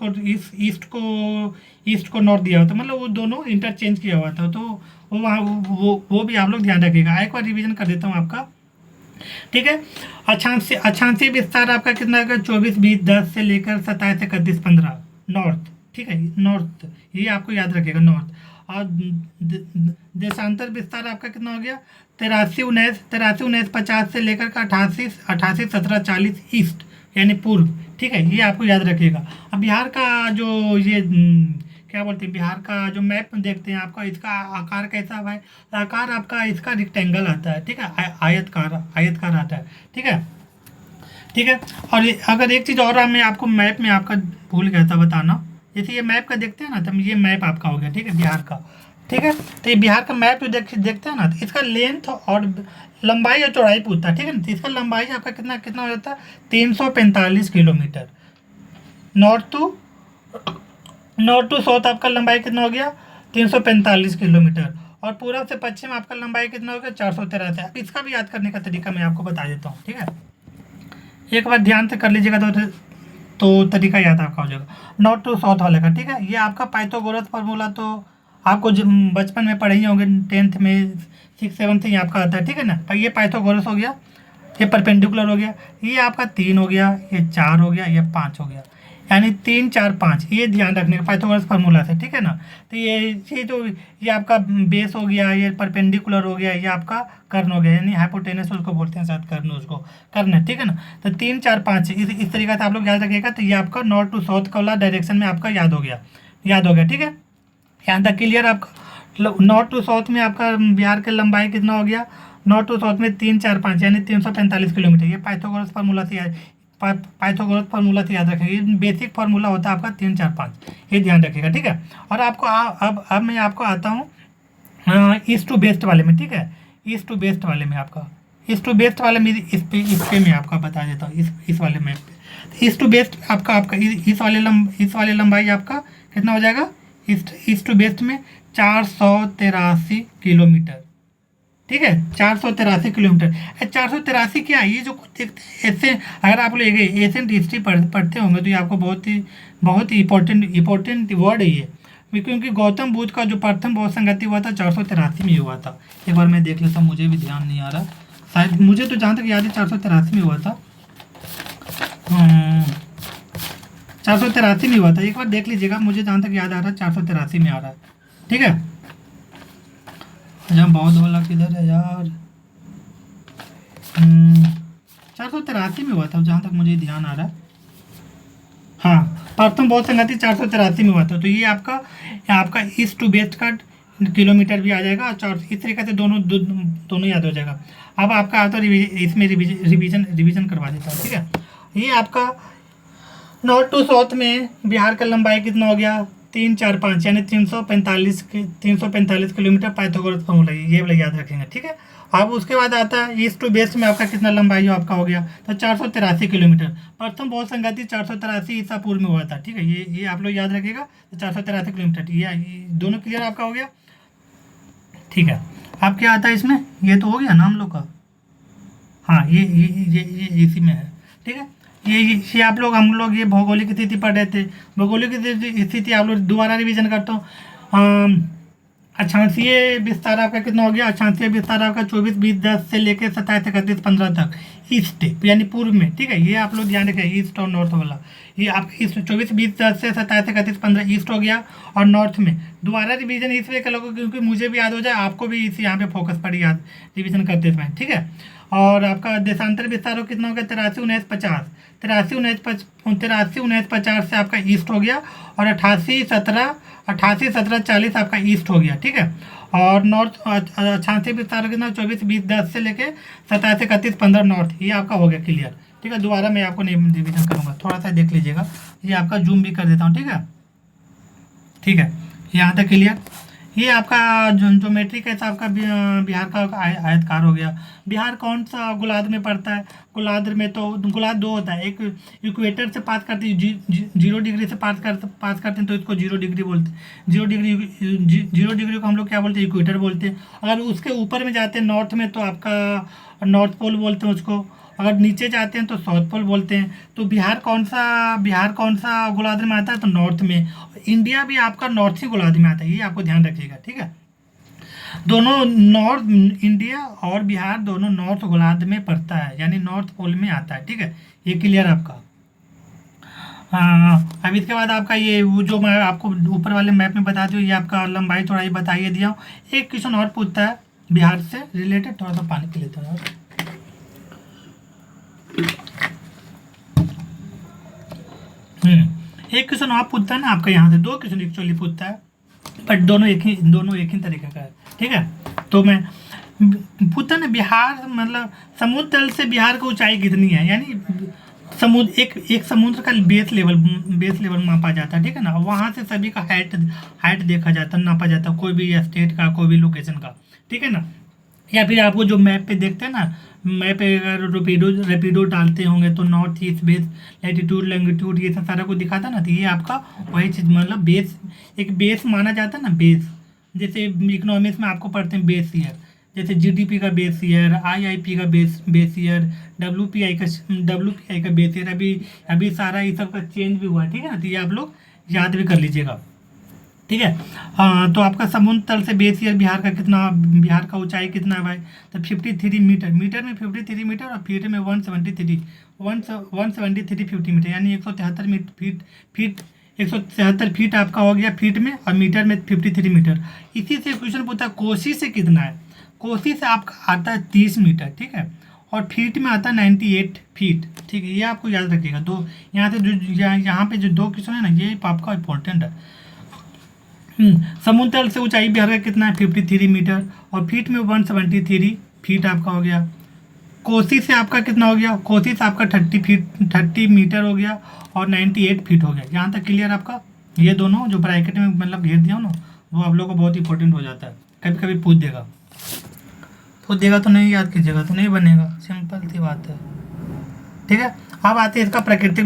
को नॉर्थ दिया होता, मतलब वो दोनों इंटरचेंज किया हुआ था। तो वो भी आप लोग ध्यान रखिएगा। एक बार रिविजन कर देता हूँ आपका। ठीक है, अक्षांशीय विस्तार आपका कितना होगा? 24-20-10 से लेकर 27-31-15 नॉर्थ। ठीक है, नॉर्थ, ये आपको याद रखेगा, नॉर्थ। और देशांतर विस्तार आपका कितना हो गया? 83-19-50 से लेकर का 88-17-40 ईस्ट, यानी पूर्व। ठीक है, ये आपको याद रखिएगा। अब बिहार का जो ये क्या बोलते हैं, बिहार का जो मैप देखते हैं आपका, इसका आकार कैसा है? आकार आपका इसका रेक्टेंगल आता है। ठीक है, आयतकार आता है। ठीक है, ठीक है। और अगर एक चीज़ और मैं आपको मैप में आपका भूल गया था बताना, जैसे ये मैप का देखते हैं ना, तो ये मैप आपका हो गया। ठीक है, बिहार का। ठीक है, तो ये बिहार का मैप जो देखते हैं ना, तो इसका लेंथ और लंबाई और चौड़ाई पूछता है। ठीक है ना, तो इसका लंबाई आपका कितना हो जाता है? 345 किलोमीटर। नॉर्थ टू साउथ आपका लंबाई कितना हो गया? 345 किलोमीटर। और पूरब से पश्चिम आपका लंबाई कितना हो गया? 413। अब इसका भी याद करने का तरीका मैं आपको बता देता हूँ। ठीक है, एक बार ध्यान से कर लीजिएगा तो तरीका याद आपका हो जाएगा। नॉर्थ टू साउथ वाले का। ठीक है, ये आपका पाइथागोरस फार्मूला तो आपको जब बचपन में पढ़े ही होंगे, 10th में 6-7 से ही आपका आता है। ठीक है ना, तो ये पाइथागोरस हो गया, ये परपेंडिकुलर हो गया, ये आपका 3 हो गया, ये 4 हो गया, ये 5 हो गया। यानी 3 4 5, ये ध्यान रखने का पाइथागोरस फार्मूला से, ठीक है ना। तो ये जो ये आपका बेस हो गया, ये परपेंडिकुलर हो गया, ये आपका कर्ण हो गया, यानी हाइपोटेनस उसको बोलते हैं शायद, कर्ण उसको, कर्ण है, ठीक है ना। तो 3 4 5 इस तरीके से आप लोग याद रखिएगा। तो ये आपका नॉर्थ टू साउथ का वाला डायरेक्शन में आपका याद हो गया, ठीक है। यहाँ तक क्लियर आपका। नॉर्थ टू साउथ में आपका बिहार की लंबाई कितना हो गया, नॉर्थ टू साउथ में 3 4 5 यानी 345 किलोमीटर। ये पाइथागोरस फार्मूला से पाइथागोरस फार्मूला से याद रखेंगे। ये बेसिक फार्मूला होता है आपका 3 4 5, ये ध्यान रखिएगा, ठीक है। और आपको अब मैं आपको आता हूँ ईस्ट टू वेस्ट वाले में, ठीक है। ईस्ट टू वेस्ट वाले में आपका, ईस्ट टू वेस्ट वाले में इस पे मैं आपका बता देता हूँ, इस वाले मैप पे। ईस्ट टू वेस्ट आपका इस वाले लंबाई आपका कितना हो जाएगा, ईस्ट टू वेस्ट में 483 किलोमीटर, ठीक है। 483 किलोमीटर। 483 क्या है, ये जो देखते हैं ऐसे, अगर आप लोग एशियंट हिस्ट्री पढ़ते होंगे तो ये आपको बहुत ही इंपॉर्टेंट वर्ड है ये, क्योंकि गौतम बुद्ध का जो प्रथम बौद्ध संगति हुआ था 483 में हुआ था। एक बार मैं देख लेता हूँ, मुझे भी ध्यान नहीं आ रहा, शायद मुझे तो जहाँ तक याद है 483 में हुआ था, 483 में हुआ था। एक बार देख लीजिएगा, मुझे जहाँ तक याद आ रहा है 483 में आ रहा है, ठीक है। अच्छा बौद्ध वाला किधर है यार, 483 में हुआ था जहाँ तक मुझे ध्यान आ रहा है। हाँ, प्रथम बौद्ध संगति 483 में हुआ था। तो ये आपका ईस्ट टू वेस्ट का किलोमीटर भी आ जाएगा, और इस तरीके से दोनों याद हो जाएगा। अब आपका आता है इसमें रिवीजन करवा देता हूँ, ठीक है। ये आपका नॉर्थ टू साउथ में बिहार का लंबाई कितना हो गया, 3 4 5 यानी 345 किलोमीटर पाइथागोरस फार्मूला, ये वाला याद रखेंगे, ठीक है। अब उसके बाद आता है ईस्ट टू वेस्ट में आपका कितना लंबाई आपका हो गया, तो 483 किलोमीटर। प्रथम बौद्ध संगति 483 ईसा पूर्व में हुआ था, ठीक है। ये आप लोग याद रखिएगा। तो 483 किलोमीटर, ये दोनों क्लियर आपका हो गया, ठीक है। अब क्या आता है इसमें, ये तो हो गया ना हम लोग का, हाँ ये इसी में है, ठीक है। ये आप लोग हम लोग ये भौगोलिक स्थिति पढ़ रहे थे। भौगोलिक स्थिति आप लोग दोबारा रिवीजन करता हूँ। अक्षांशीय विस्तार आपका कितना हो गया, अक्षांशीय विस्तार आपका 24 20 10 से लेकर 27 31 15 तक ईस्ट यानी पूर्व में, ठीक है। ये आप लोग ध्यान रखें, ईस्ट और नॉर्थ वाला, ये आपका ईस्ट 24 20 10 से 27 31 15 ईस्ट हो गया। और नॉर्थ में दोबारा रिवीजन इसलिए कर लो क्योंकि मुझे भी याद हो जाए, आपको भी इस यहाँ पे फोकस पर याद रिवीजन करते समय, ठीक है। और आपका देशांतर विस्तार कितना हो गया, 83 19 50, 83 19 50 से आपका ईस्ट हो गया। और 88 17 40 आपका ईस्ट हो गया, ठीक है। और नॉर्थ अक्षांशीय विस्तार कितना 24 20 10 से लेके 27 31 15 नॉर्थ, ये आपका हो गया क्लियर, ठीक है। दोबारा मैं आपको नहीं रिवीजन करूँगा, थोड़ा सा देख लीजिएगा। ये आपका जूम भी कर देता हूँ, ठीक है। यहाँ तक क्लियर। ये आपका ज्योमेट्री के हिसाब का बिहार का आयतकार हो गया। बिहार कौन सा गोलार्ध में पड़ता है, गोलार्ध में तो गोलार्ध दो होता है, एक इक्वेटर से पास करते हैं 0 डिग्री से पास करते हैं तो इसको 0 डिग्री बोलते हैं। 0 डिग्री को हम लोग क्या बोलते हैं, इक्वेटर बोलते हैं। अगर उसके ऊपर में जाते हैं नॉर्थ में तो आपका नॉर्थ पोल बोलते हैं उसको, अगर नीचे जाते हैं तो साउथ पोल बोलते हैं। तो बिहार कौन सा गोलार्ध में आता है, तो नॉर्थ में। इंडिया भी आपका नॉर्थ ही गोलार्ध में आता है, ये आपको ध्यान रखिएगा, ठीक है। दोनों नॉर्थ, इंडिया और बिहार दोनों नॉर्थ गोलार्ध में पड़ता है, यानी नॉर्थ पोल में आता है, ठीक है। ये क्लियर आपका। हाँ, अब इसके बाद आपका ये वो जो मैं आपको ऊपर वाले मैप में बता दूँ, ये आपका लंबाई चौड़ाई बताइए दिया हूँ। एक क्वेश्चन और पूछता है बिहार से रिलेटेड, थोड़ा सा पानी पी लेता हूँ। एक क्वेश्चन और पूछता है ना आपका, यहाँ से 2 क्वेश्चन एक्चुअली पूछता है, बट दोनों एक ही तरीके का है, ठीक है। तो मैं पूछता ना, बिहार मतलब समुद्र तल से बिहार की ऊंचाई कितनी है, यानी समुद्र एक समुद्र का बेस लेवल मापा जाता है, ठीक है ना। वहाँ से सभी का हाइट देखा जाता है, नापा जाता है, कोई भी स्टेट का, कोई भी लोकेशन का, ठीक है ना। या फिर आपको जो मैप पे देखते हैं ना, मैप पे अगर रेपिडो डालते होंगे तो north east base, latitude longitude, ये सब सारा कुछ दिखाता ना, तो ये आपका वही चीज़, मतलब एक बेस माना जाता है ना, बेस। जैसे इकोनॉमिक्स में आपको पढ़ते हैं बेस ईयर, जैसे जीडीपी का बेस ईयर, आईआईपी का बेस ईयर, डब्ल्यूपीआई का बेस ईयर। अभी सारा ये सब का चेंज भी हुआ है, ठीक है ना। तो ये आप लोग याद भी कर लीजिएगा। ठीक है। तो आपका समुद्र तल से बेस ईयर बिहार का कितना, बिहार का ऊंचाई कितना है भाई, तो 53 मीटर, मीटर में 53 मीटर और फीट में 173, 173 50 मीटर, यानी 173 फीट, फीट 173 फीट आपका हो गया फीट में, और मीटर में 53 मीटर। इसी से क्वेश्चन पूछा कोसी से कितना है, कोसी से आपका आता है 30 मीटर, ठीक है, और फीट में आता है 98 फीट, ठीक है, ये आपको याद रखिएगा। दो यहाँ से जो यहाँ पे जो दो क्वेश्चन है ना, ये आपका इंपॉर्टेंट है। समुद्र तल से ऊंचाई बिहार का कितना है, 53 मीटर, और फीट में 173 फीट आपका हो गया। कोसी से आपका कितना हो गया, कोसी से आपका 30 फीट, 30 मीटर हो गया, और 98 फीट हो गया। यहाँ तक क्लियर आपका। ये दोनों जो ब्रैकेट में मतलब घेर दिया हो ना, वो आप लोग को बहुत इंपॉर्टेंट हो जाता है, कभी कभी पूछ देगा तो नहीं याद कीजिएगा तो नहीं बनेगा, सिंपल सी बात है, ठीक है। अब आते हैं इसका प्राकृतिक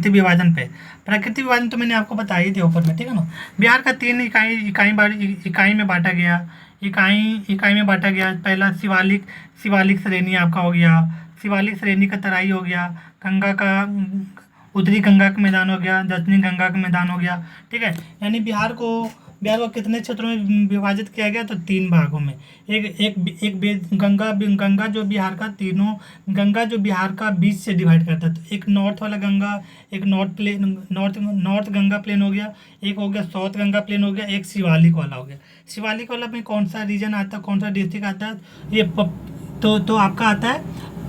विभाजन पे। प्राकृतिक विभाजन तो मैंने आपको बता ही दिया ऊपर में, ठीक है ना। बिहार का 3 इकाई में बांटा गया, इकाई में बांटा गया। पहला शिवालिक श्रेणी आपका हो गया, शिवालिक श्रेणी का तराई हो गया, गंगा का उत्तरी गंगा का मैदान हो गया, दक्षिणी गंगा का मैदान हो गया, ठीक है। यानी बिहार को कितने क्षेत्रों में विभाजित किया गया, तो 3 भागों में। गंगा जो बिहार का तीनों, गंगा जो बिहार का बीच से डिवाइड करता है, तो एक नॉर्थ वाला गंगा, एक नॉर्थ गंगा प्लेन हो गया, एक हो गया साउथ गंगा प्लेन हो गया, एक शिवालिक वाला हो गया। शिवालिक वाला में कौन सा रीजन आता है, कौन सा डिस्ट्रिक्ट आता है, तो आपका आता है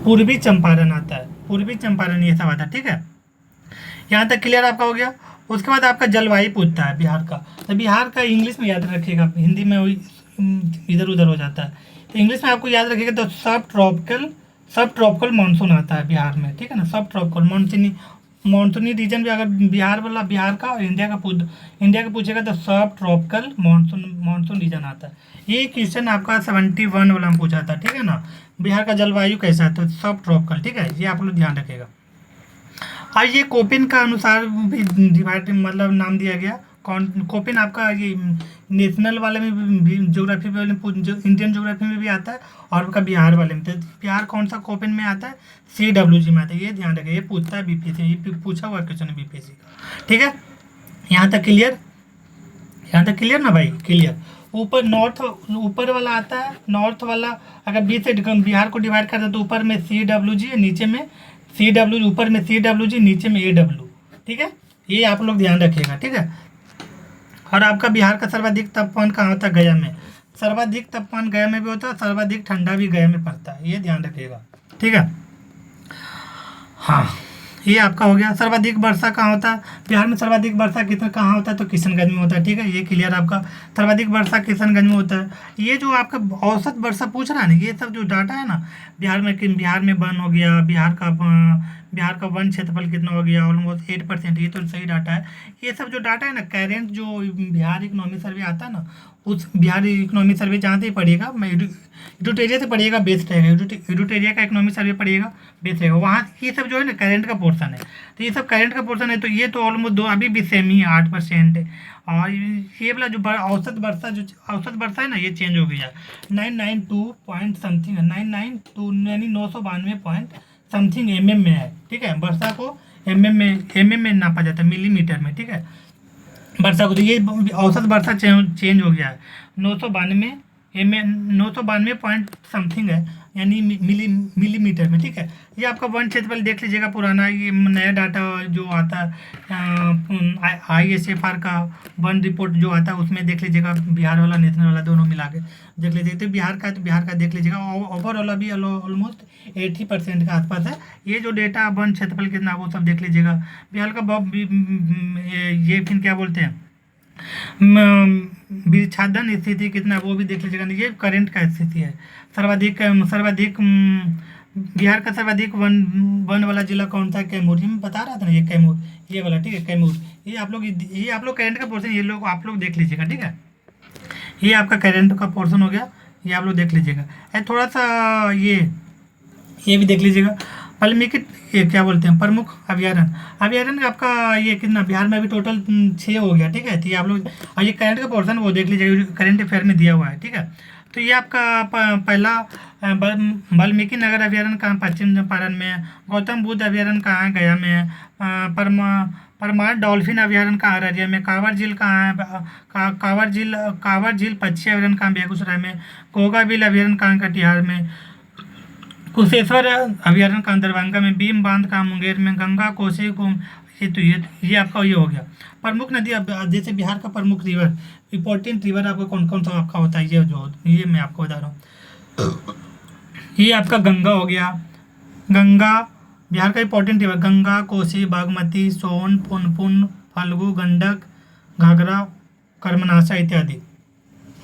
पूर्वी चंपारण आता है, पूर्वी चंपारण ये सब आता है, ठीक है। यहाँ तक क्लियर आपका हो गया। उसके बाद आपका जलवायु पूछता है बिहार का, तो बिहार का इंग्लिश में याद रखिएगा, हिंदी में इधर उधर हो जाता है, तो इंग्लिश में आपको याद रखिएगा। तो सब ट्रॉपिकल मानसून आता है बिहार में, ठीक है ना। सब ट्रॉपिकल मानसूनी रीजन भी अगर बिहार का और इंडिया का पूछेगा, तो सब ट्रॉपिकल मानसून रीजन आता है। ये क्वेश्चन आपका 71 वाला में पूछा था, ठीक है ना। बिहार का जलवायु कैसा है, तो सब ट्रॉपिकल, ठीक है, ये आप लोग ध्यान रखिएगा। और ये कोपेन का अनुसार भी डिवाइड मतलब नाम दिया गया। कोपेन आपका ये नेशनल वाले में भी, ज्योग्राफी वाले में, इंडियन ज्योग्राफी में भी आता है, और आपका बिहार वाले में। तो बिहार कौन सा कोपेन में आता है, CWG में आता है, ये ध्यान रखिए, ये पूछता है बीपीएससी, ये पूछा हुआ क्वेश्चन है बीपीएससी का, ठीक है। यहाँ तक क्लियर ना भाई, क्लियर। ऊपर वाला आता है, नॉर्थ वाला अगर बीच से बिहार को डिवाइड करता है, तो ऊपर में CWG, नीचे में ऊपर में CWG, नीचे में AW, ठीक है, ये आप लोग ध्यान रखिएगा, ठीक है। और आपका बिहार का सर्वाधिक तापमान कहाँ होता है, गया में। सर्वाधिक तापमान गया में भी होता है, सर्वाधिक ठंडा भी गया में पड़ता है, ये ध्यान रखिएगा, ठीक है। हाँ, ये आपका हो गया। सर्वाधिक वर्षा कहाँ होता है बिहार में, सर्वाधिक वर्षा कितना कहाँ होता है, तो किशनगंज में होता है, ठीक है, ये क्लियर आपका। सर्वाधिक वर्षा किशनगंज में होता है। ये जो आपका औसत वर्षा पूछ रहा है ना, ये सब जो डाटा है ना, बिहार में वन हो गया, बिहार का वन क्षेत्रफल कितना हो गया, ऑलमोस्ट 8%, ये तो सही डाटा है। ये सब जो डाटा है ना, करेंट जो बिहार इकोनॉमी सर्वे आता है ना, उस बिहार इकोनॉमी सर्वे जहाँ से पढ़िएगा, मैं एडुटेरिया से पढ़िएगा, बेस्ट रहेगा। एडुटेरिया का इकोनॉमी सर्वे पढ़िएगा, बेस्ट रहेगा। वहाँ ये सब जो है ना करेंट का पोर्सन है, तो ये सब करेंट का पोर्सन है, तो ये तो ऑलमोस्ट दो अभी भी सेम ही है, 8%। और ये वाला जो औसत वर्षा है ना, ये चेंज हो गया, 992 पॉइंट समथिंग है, 992 यानी 992 पॉइंट समथिंग mm में है, ठीक है। वर्षा को mm में नापा जाता है, मिलीमीटर में, ठीक है, वर्षा को। तो ये औसत वर्षा चेंज हो गया है, 992 पॉइंट समथिंग है, यानी मिलीमीटर में, ठीक है। ये आपका वन क्षेत्रफल देख लीजिएगा पुराना, ये नया डाटा जो आता है ISFR का वन रिपोर्ट जो आता है, उसमें देख लीजिएगा, बिहार वाला नेशनल वाला दोनों मिला के देख लीजिएगा। तो बिहार का देख लीजिएगा, ओवरऑल अभी ऑलमोस्ट 80% के आसपास है। ये जो डेटा वन क्षेत्रफल कितना, वो सब देख लीजिएगा। बिहार का ये फिर क्या बोलते हैं, विच्छादन स्थिति कितना है, वो भी देख लीजिएगा। ये करंट का स्थिति है। सर्वाधिक बिहार का सर्वाधिक वन वाला जिला कौन सा है, कैमूर। मैं बता रहा था ना, ये कैमूर, ये वाला, ठीक है, कैमूर। ये आप लोग करंट का पोर्शन, ये लोग आप लोग देख लीजिएगा, ठीक है। ये आपका करंट का पोर्शन हो गया, ये आप लोग देख लीजिएगा। थोड़ा सा ये भी देख लीजिएगा। वाल्मीकि ये क्या बोलते हैं, प्रमुख अभ्यारण्य आपका ये कितना, बिहार में अभी टोटल 6 हो गया, ठीक है। तो ये आप लोग, और ये करंट का पोर्शन वो देख लीजिएगा, करंट अफेयर में दिया हुआ है, ठीक है। तो ये आपका पहला वाल्मीकि नगर अभ्यारण्य कहाँ, पश्चिम चंपारण में है। गौतम बुद्ध अभ्यारण्य कहाँ है, गया में है। परमार डॉल्फिन अभयारण्य कहाँ है? अररिया में। कांवर झील कहाँ है? कांवर झील पक्षी अभयारण्य कहाँ बेगूसराय में। घोघा बिल अभयारण्य कहाँ? कटिहार में। कुशेश्वर अभयारण्य कहाँ? दरभंगा में। भीम बांध कहाँ? मुंगेर में। गंगा कोसी को ये आपका ये हो गया। प्रमुख नदी, अब जैसे बिहार का प्रमुख रिवर, इंपॉर्टेंट रिवर आपका कौन कौन सा आपका होता है, ये मैं आपको बता रहा हूँ। ये आपका गंगा हो गया। गंगा बिहार का इंपॉर्टेंट रिवर, गंगा, कोसी, बागमती, सोन, पुनपुन, फल्गु, गंडक, घाघरा, कर्मनाशा इत्यादि।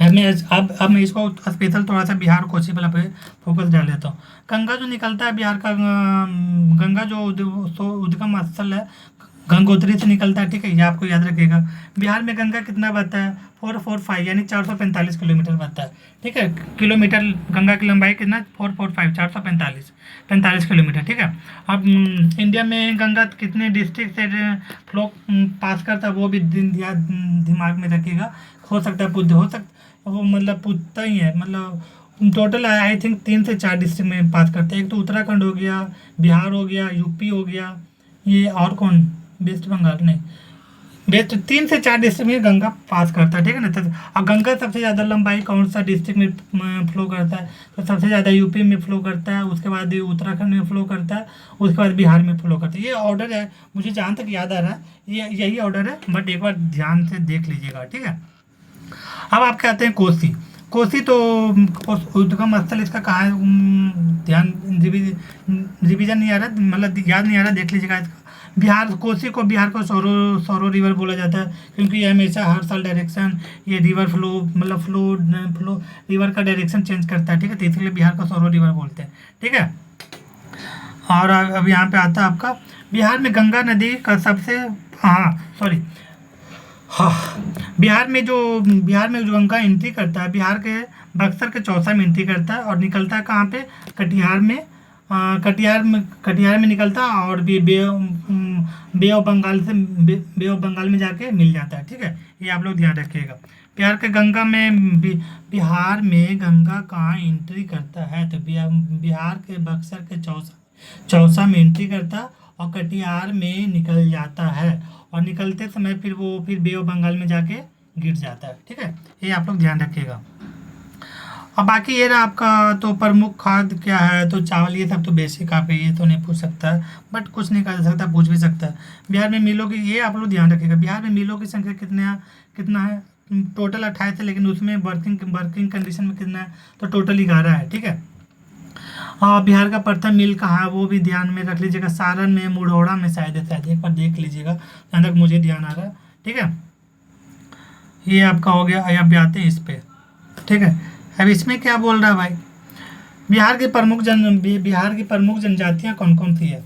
अब मैं इसको स्पेशल थोड़ा सा बिहार कोसी वाला पे फोकस डाल देता हूँ। गंगा जो निकलता है बिहार का, गंगा जो उद्गम स्थल है गंगोत्री से निकलता है, ठीक है, ये आपको याद रखिएगा। बिहार में गंगा कितना बहता है? 445 यानी 445 किलोमीटर बहता है, ठीक है। किलोमीटर गंगा की लंबाई कितना? 445 445 किलोमीटर, ठीक है। अब इंडिया में गंगा कितने डिस्ट्रिक्ट से फ्लो पास करता है वो भी दिमाग में रखिएगा। हो सकता है हो सकता वो मतलब पूछता ही है, मतलब टोटल आई थिंक 3 से 4 डिस्ट्रिक्ट में पास करते हैं। एक तो उत्तराखंड हो गया, बिहार हो गया, यूपी हो गया, ये और कौन, वेस्ट बंगाल नहीं, वेस्ट 3 से 4 डिस्ट्रिक्ट में गंगा पास करता है, ठीक है ना। तो अब गंगा सबसे ज़्यादा लंबाई कौन सा डिस्ट्रिक्ट में फ्लो करता है? तो सबसे ज़्यादा यूपी में फ्लो करता है, उसके बाद उत्तराखंड में फ्लो करता है, उसके बाद बिहार में फ्लो करता है। ये ऑर्डर है, मुझे जहाँ तक याद आ रहा है ये यही ऑर्डर है, बट एक बार ध्यान से देख लीजिएगा, ठीक है। अब आप कहते हैं कोसी। कोसी तो उद्गम स्थल इसका कहाँ है? ध्यान रिविजन नहीं आ रहा, मतलब याद नहीं आ रहा, देख लीजिएगा इसका। बिहार, कोसी को बिहार को सौरो रिवर बोला जाता है, क्योंकि ये हमेशा हर साल डायरेक्शन, ये रिवर फ्लो मतलब फ्लो रिवर का डायरेक्शन चेंज करता है, ठीक है, तो इसलिए बिहार को सौरो रिवर बोलते हैं, ठीक है। और अब यहाँ पे आता है आपका बिहार में गंगा नदी का सबसे, हाँ सॉरी, हाँ, बिहार में जो गंगा एंट्री करता है, बिहार के बक्सर के चौसा में एंट्री करता है और निकलता है कहाँ पे? कटिहार में। कटिहार में निकलता है और बे ऑफ बंगाल में जाके मिल जाता है, ठीक है, ये आप लोग ध्यान रखिएगा। बिहार में गंगा कहाँ एंट्री करता है? तो बिहार के बक्सर के चौसा में एंट्री करता है और कटिहार में निकल जाता है, और निकलते समय फिर बे ऑफ बंगाल में जाके गिर जाता है, ठीक है, ये आप लोग ध्यान रखिएगा। अब बाकी ये रहा आपका, तो प्रमुख खाद्य क्या है? तो चावल, ये सब तो बेसिक आप ये तो नहीं पूछ सकता है, बट कुछ नहीं कर सकता, पूछ भी सकता है। बिहार में मिलों की, ये आप लोग ध्यान रखिएगा, बिहार में मिलों की संख्या कितना है? टोटल 28 है, लेकिन उसमें वर्किंग कंडीशन में कितना है? तो टोटल 11 है, ठीक है। हाँ, बिहार का प्रथम मिल कहाँ है वो भी ध्यान में रख लीजिएगा, सारण में, मुढ़ौरा में शायद एक बार देख लीजिएगा, जहाँ तक मुझे ध्यान आ रहा है, ठीक है। ये आपका हो गया। अब आते हैं इस पे, ठीक है। अब इसमें क्या बोल रहा है भाई? बिहार की प्रमुख जनजातियाँ कौन कौन सी है?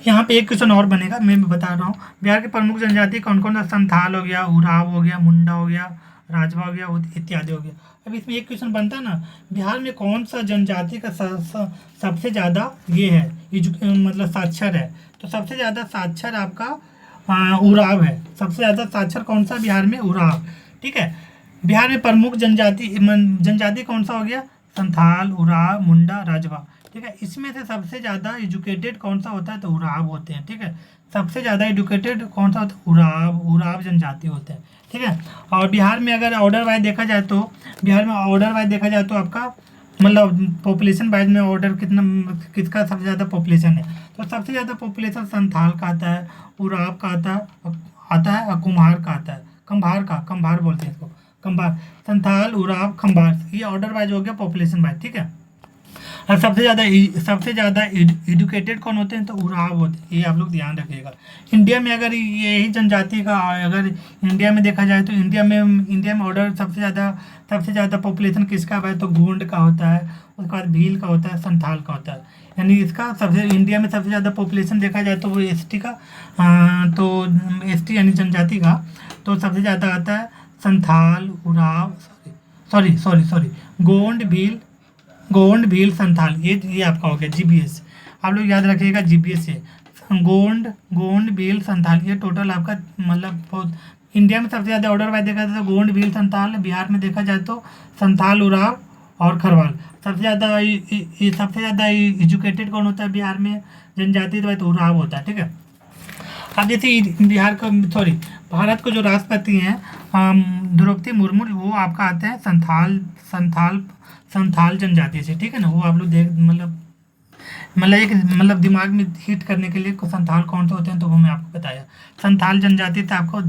यहाँ पे एक क्वेश्चन और बनेगा, मैं बता रहा हूँ। बिहार की प्रमुख जनजाति कौन कौन सा? संथाल हो गया, उराव हो गया, मुंडा हो गया, राजभा हो गया, इत्यादि हो गया। अब इसमें एक क्वेश्चन बनता है ना, बिहार में कौन सा जनजाति का सबसे ज़्यादा ये है, मतलब साक्षर है? तो सबसे ज़्यादा साक्षर आपका उराव है। सबसे ज़्यादा साक्षर कौन सा बिहार में? उराव, ठीक है। बिहार में प्रमुख जनजाति कौन सा हो गया? संथाल, उराव, मुंडा, राजभा, ठीक है। इसमें से सबसे ज़्यादा एजुकेटेड कौन सा होता है? तो उराव होते हैं, ठीक है। सबसे ज़्यादा एजुकेटेड कौन सा होता है? उराव जनजाति होते हैं, ठीक है। और बिहार में अगर ऑर्डर वाइज देखा जाए तो आपका मतलब पॉपुलेशन वाइज में ऑर्डर किसका सबसे ज़्यादा पॉपुलेशन है? तो सबसे ज़्यादा पॉपुलेशन संथाल का आता है, उराव का आता है और कुम्हार का आता है, कंभार बोलते हैं इसको, कंभार, संथाल, उराव, खंबार, ये ऑर्डर वाइज हो गया पॉपुलेशन वाइज, ठीक है। और सबसे ज़्यादा एजुकेटेड कौन होते हैं? तो उराव होते हैं, ये आप लोग ध्यान रखिएगा। इंडिया में अगर यही जनजाति का अगर इंडिया में देखा जाए तो इंडिया में ऑर्डर सबसे ज़्यादा पॉपुलेशन किसका है? तो गोंड का होता है, उसके बाद भील का होता है, संथाल का होता है। यानी इसका इंडिया में सबसे ज़्यादा पॉपुलेशन देखा जाए तो वो एसटी का, तो एसटी यानी जनजाति का तो सबसे ज़्यादा आता है संथाल, उराव, सॉरी, गोंड, भील, संथाल, ये आपका हो गया जीबीएस। आप लोग याद रखिएगा जीबीएस से गोंड, भील, संथाल, ये टोटल आपका मतलब इंडिया में सबसे ज़्यादा ऑर्डर वाइज देखा जाए तो गोंड, भील, संथाल। बिहार में देखा जाए तो संथाल, उराव और खरवाल। सबसे ज़्यादा एजुकेटेड कौन होता है बिहार में जनजाति? तो उराव होता है, ठीक है। अब जैसे बिहार का, सॉरी, भारत को जो राष्ट्रपति हैं द्रौपदी मुर्मू, वो आपका आते हैं संथाल संथाल जनजाति से, ठीक है ना। वो आप लोग देख, मतलब दिमाग में हिट करने के लिए संथाल कौन से होते हैं, तो वो मैं आपको बताया। संथाल जनजाति से आपको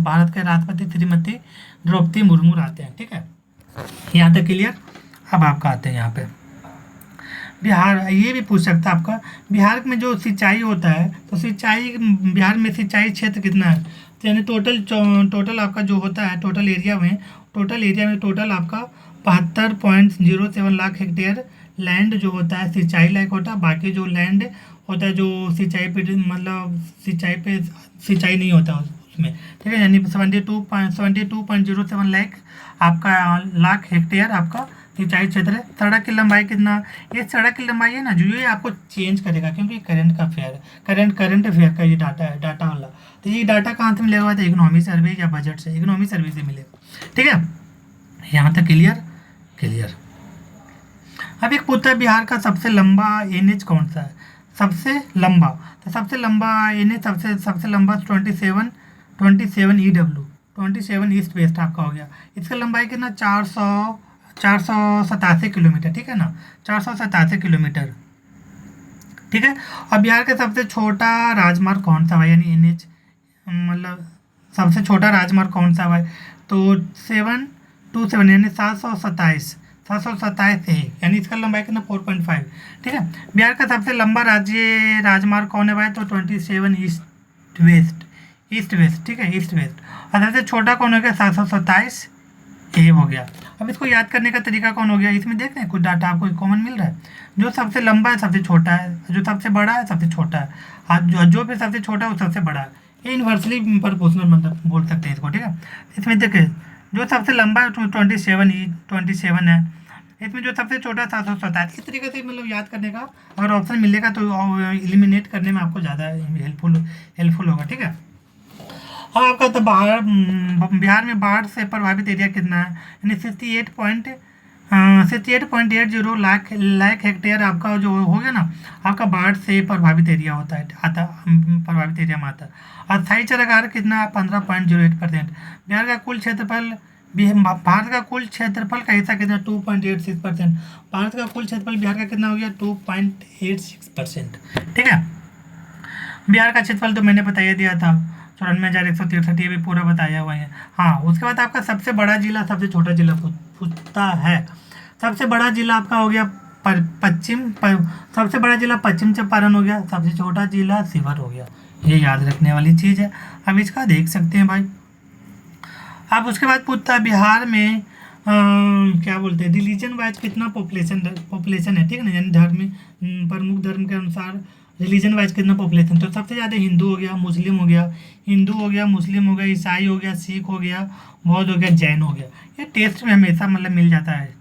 भारत के राष्ट्रपति श्रीमती द्रौपदी मुर्मू आते हैं, ठीक है। यहाँ तक क्लियर। अब आपका आते हैं यहाँ पे बिहार। ये भी पूछ सकता है आपका, बिहार में जो सिंचाई होता है, तो सिंचाई, बिहार में सिंचाई क्षेत्र कितना है, तो यानी टोटल आपका जो होता है, टोटल एरिया में टोटल आपका 72.07 लाख हेक्टेयर लैंड जो होता है सिंचाई लायक होता है। बाकी जो लैंड होता है जो सिंचाई पे, मतलब सिंचाई नहीं होता उसमें, ठीक है। यानी 72.07 लाख हेक्टेयर आपका सिंचाई क्षेत्र है। सड़क की लंबाई कितना, ये सड़क की लंबाई है ना जो, ये आपको चेंज करेगा क्योंकि करंट का अफेयर है, करंट अफेयर का ये डाटा है, डाटा वाला। तो ये डाटा कहाँ से मिलेगा, तो इकोनॉमी सर्वे या बजट से, इकोनॉमी सर्वे से मिलेगा, ठीक है। यहाँ तक क्लियर। अब एक पूछता है बिहार का सबसे लंबा एनएच कौन सा है, सबसे लंबा, तो सबसे लंबा एनएच, सबसे लंबा 27 ईडब्ल्यू 27 ईस्ट वेस्ट आपका हो गया। इसका लंबाई कितना, 487 किलोमीटर, ठीक है ना, 487 किलोमीटर, ठीक है। और बिहार का सबसे छोटा राजमार्ग कौन सा है, यानी एनएच, मतलब सबसे छोटा राजमार्ग कौन सा है, तो 727 यानी 727 है, यानी इसका लंबाई कितना 4.5, ठीक है। बिहार का सबसे लंबा राजमार्ग कौन है भाई, तो 27 ईस्ट वेस्ट, ठीक है, ईस्ट वेस्ट। और सबसे छोटा कौन हो गया, 727 ए हो गया। अब इसको याद करने का तरीका कौन हो गया, इसमें देख रहे हैं कुछ डाटा आपको कॉमन मिल रहा है, जो सबसे लंबा है सबसे छोटा है, जो सबसे बड़ा है सबसे छोटा है, और जो भी सबसे छोटा है वो सबसे बड़ा है। ये यूनिवर्सली प्रोपोर्शनल मतलब बोल सकते हैं इसको, ठीक है। इसमें देखिए जो सबसे लंबा है 27 है, इसमें जो सबसे छोटा 727, इस तरीके से मतलब याद करने का अगर ऑप्शन मिलेगा तो एलिमिनेट करने में आपको ज़्यादा हेल्पफुल होगा, ठीक है। और आपका तो बिहार में बाढ़ से प्रभावित एरिया कितना है, यानी 68.80 लाख हेक्टेयर आपका जो हो गया ना, आपका बाढ़ से प्रभावित एरिया होता है, प्रभावित एरिया में आता है। अस्थायी चारागार कितना है, 15.08%। बिहार का कुल क्षेत्रफल, भारत का कुल क्षेत्रफल का हिस्सा कितना, 2.86%। भारत का कुल क्षेत्रफल बिहार का कितना हो गया, 2.86%, ठीक है। बिहार का क्षेत्रफल तो मैंने बताया दिया था, 94,163, ये भी पूरा बताया हुआ है। हाँ, उसके बाद आपका सबसे बड़ा जिला सबसे छोटा जिला पूछता है। सबसे बड़ा जिला आपका हो गया सबसे बड़ा जिला पश्चिम चंपारण हो गया, सबसे छोटा जिला शिवहर हो गया। ये याद रखने वाली चीज़ है। अब इसका देख सकते हैं भाई। अब उसके बाद पूछता है बिहार में क्या बोलते हैं, रिलीजन वाइज कितना पॉपुलेशन है, ठीक है ना, यानी प्रमुख धर्म के अनुसार रिलीजन वाइज कितना पॉपुलेशन। तो सबसे ज़्यादा हिंदू हो गया, मुस्लिम हो गया, ईसाई हो गया, सिख हो गया, बौद्ध हो गया, जैन हो गया। ये टेस्ट में हमेशा मतलब मिल जाता है,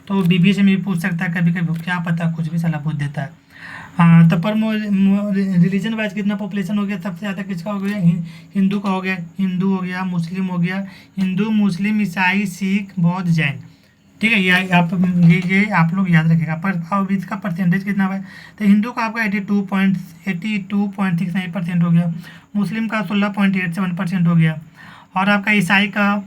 तो बीबीए से भी पूछ सकता है कभी कभी, क्या पता कुछ भी सलाह पूछ देता है। हाँ, तो पर रिलीजन वाइज कितना पॉपुलेशन हो गया, सबसे ज़्यादा किसका हो गया, हिंदू का हो गया, मुस्लिम हो गया, मुस्लिम, ईसाई, सिख, बौद्ध, जैन, ठीक है। ये आप लोग याद रखिएगा। पर अब इसका परसेंटेज कितना है, तो हिंदू का आपका 82.69% हो गया, मुस्लिम का 16.87% हो गया, और आपका ईसाई का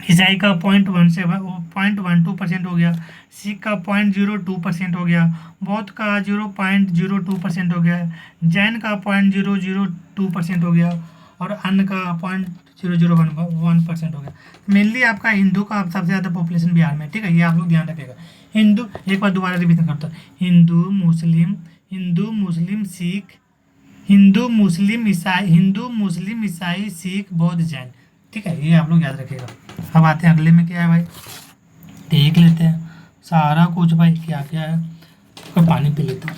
0.12% हो गया, सिख का 0.02% हो गया, बौद्ध का 0.02% हो गया, जैन का 0.002% हो गया, और अन्य का 0.001% हो गया। मेनली आपका हिंदू का सबसे ज़्यादा पॉपुलेशन बिहार में, ठीक है, ये आप लोग ध्यान रखिएगा। हिंदू, एक बार दोबारा रिवीजन करता हूँ, हिंदू मुस्लिम सिख, हिंदू मुस्लिम ईसाई, सिख, बौद्ध, जैन, ठीक है, ये आप लोग याद रखिएगा। अब आते हैं अगले में, क्या है भाई, देख लेते हैं सारा कुछ भाई क्या क्या है। तो पानी पी लेते हैं।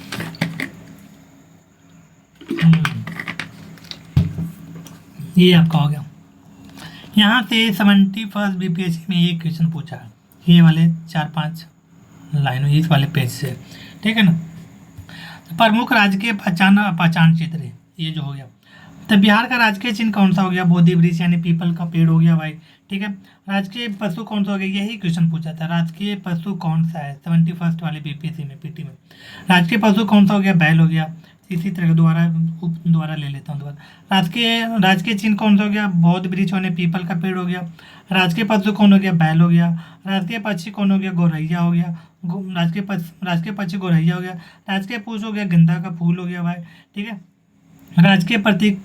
ये आपका हो गया। यहाँ से 71 बीपीएससी में एक क्वेश्चन पूछा है, ये वाले 4-5 लाइनों इस वाले पेज से, ठीक है ना। प्रमुख राजकीय पहचान चित्र है, ये जो हो गया। तो बिहार का राजकीय चिन्ह कौन सा हो गया, बोधि वृक्ष यानी पीपल का पेड़ हो गया भाई, ठीक है। राजकीय पशु कौन सा हो गया, यही क्वेश्चन पूछा था, राजकीय पशु कौन सा है 71 वाले बीपीएससी में, पीटी में। राजकीय पशु कौन सा हो गया, बैल हो गया। इसी तरह दोबारा ले लेता हूँ दोबारा। राजकीय राजकीय चिन्ह कौन सा हो गया? बौद्ध वृक्ष होने पीपल का पेड़ हो गया। राजकीय पशु कौन हो गया? बैल हो गया। राजकीय पक्षी कौन हो गया? गौरैया हो गया। राजकीय पक्षी गौरैया हो गया। राजकीय पुष्प हो गया गेंदा का फूल हो गया भाई, ठीक है। राजकीय प्रतीक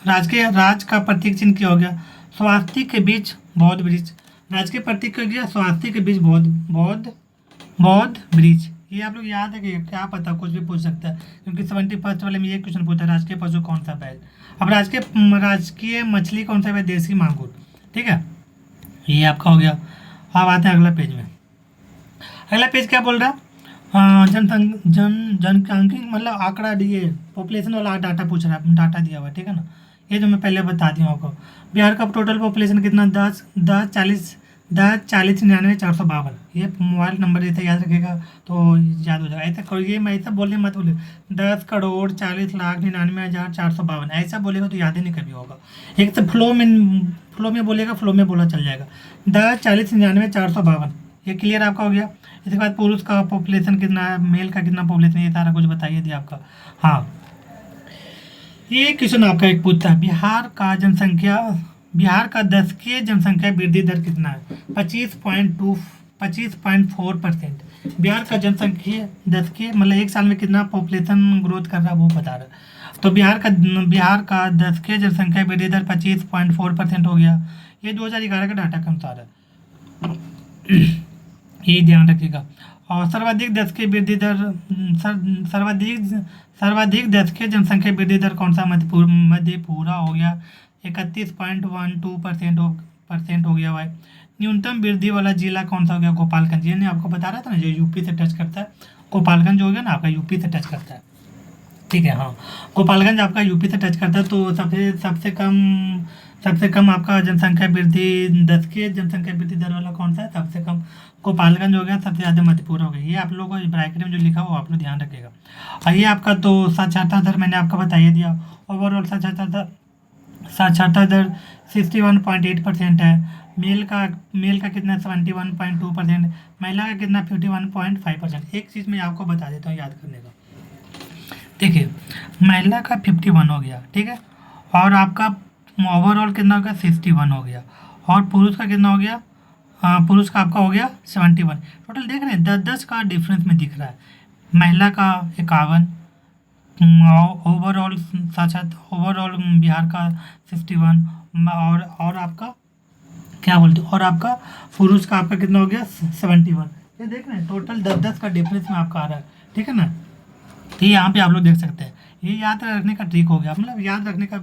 राज का प्रतीक चिन्ह क्या हो गया? स्वास्तिक के बीच बौद्ध वृक्ष। राजकीय प्रतीक क्या हो गया? स्वास्तिक के बीच बौद्ध वृक्ष। ये आप लोग याद है कि क्या पता, कुछ भी पूछ सकता है, क्योंकि 71 वाले में ये क्वेश्चन पूछा है, राजकीय पशु कौन सा? बैल। अब राजकीय मछली कौन सा है? देसी मांगुर, ठीक है। ये आपका हो गया। अब आते हैं अगला पेज में। अगला पेज क्या बोल रहा है? जनसांख्यिकी मतलब आंकड़ा दिए, पॉपुलेशन वाला डाटा पूछ रहा है, डाटा दिया हुआ है, ठीक है ना। ये जो मैं पहले बता दिया आपको। बिहार का टोटल पॉपुलेशन कितना? 10 40 99 452। ये मोबाइल नंबर ऐसे याद रखेगा तो याद हो जाएगा। ऐसा करिए, मैं ऐसा बोलने मत बोले 10 करोड़ 40 लाख 99 हज़ार 452, ऐसा बोलेगा तो याद ही नहीं कभी होगा। एक तो फ्लो में बोलेगा, फ्लो में बोला चल जाएगा। 10 40 99 452, ये क्लियर आपका हो गया। इसके बाद पुरुष का पॉपुलेशन कितना है, मेल का कितना पॉपुलेशन, ये सारा कुछ बताइए दिया आपका। हाँ, ये क्वेश्चन आपका एक पूछता है, बिहार का दशकीय जनसंख्या वृद्धि दर कितना है? 25.4%। बिहार का जनसंख्या दशकीय मतलब एक साल में कितना पॉपुलेशन ग्रोथ कर रहा है वो बता रहा है। तो बिहार का दशकीय जनसंख्या वृद्धि दर 25.4% हो गया। ये 2011 का डाटा के अनुसार है, ये ध्यान रखिएगा। और सर्वाधिक दशकीय जनसंख्या वृद्धि दर कौन सा? मधेपुरा हो गया, 31.12% हो गया भाई। न्यूनतम वृद्धि वाला जिला कौन सा हो गया? गोपालगंज। ये नहीं आपको बता रहा था ना, जो यूपी से टच करता है। गोपालगंज हो गया ना आपका, यूपी से टच करता है, ठीक है। हाँ, गोपालगंज आपका यूपी से टच करता है। तो सबसे कम आपका जनसंख्या वृद्धि, दशकीय जनसंख्या वृद्धि दर वाला कौन सा है? सबसे कम गोपालगंज हो गया, सबसे ज़्यादा मधेपुरा हो गया। ये आप लोगों को ब्रैकेट में जो लिखा हो आप लोग ध्यान रखिएगा। और ये आपका तो साक्षरता दर मैंने आपको बताइए दिया। ओवरऑल साक्षरता दर 61.8% है। मेल का कितना? 71.2%। महिला का कितना? 51.5%। एक चीज़ मैं आपको बता देता हूँ याद करने का। देखिए, महिला का 51 हो गया, ठीक है। और आपका ओवरऑल कितना हो गया? 61 हो गया। और पुरुष का कितना हो गया? पुरुष का आपका हो गया 71। टोटल देख रहे हैं 10 का डिफरेंस में दिख रहा है। महिला का 51, ओवरऑल बिहार का 61, और आपका क्या बोलते हैं, और आपका पुरुष का आपका कितना हो गया? 71। ये देख रहे हैं टोटल 10 का डिफरेंस में आपका आ रहा है, ठीक है ना। तो यहाँ पे आप लोग देख सकते हैं, ये याद रखने का ट्रिक हो गया, मतलब याद रखने का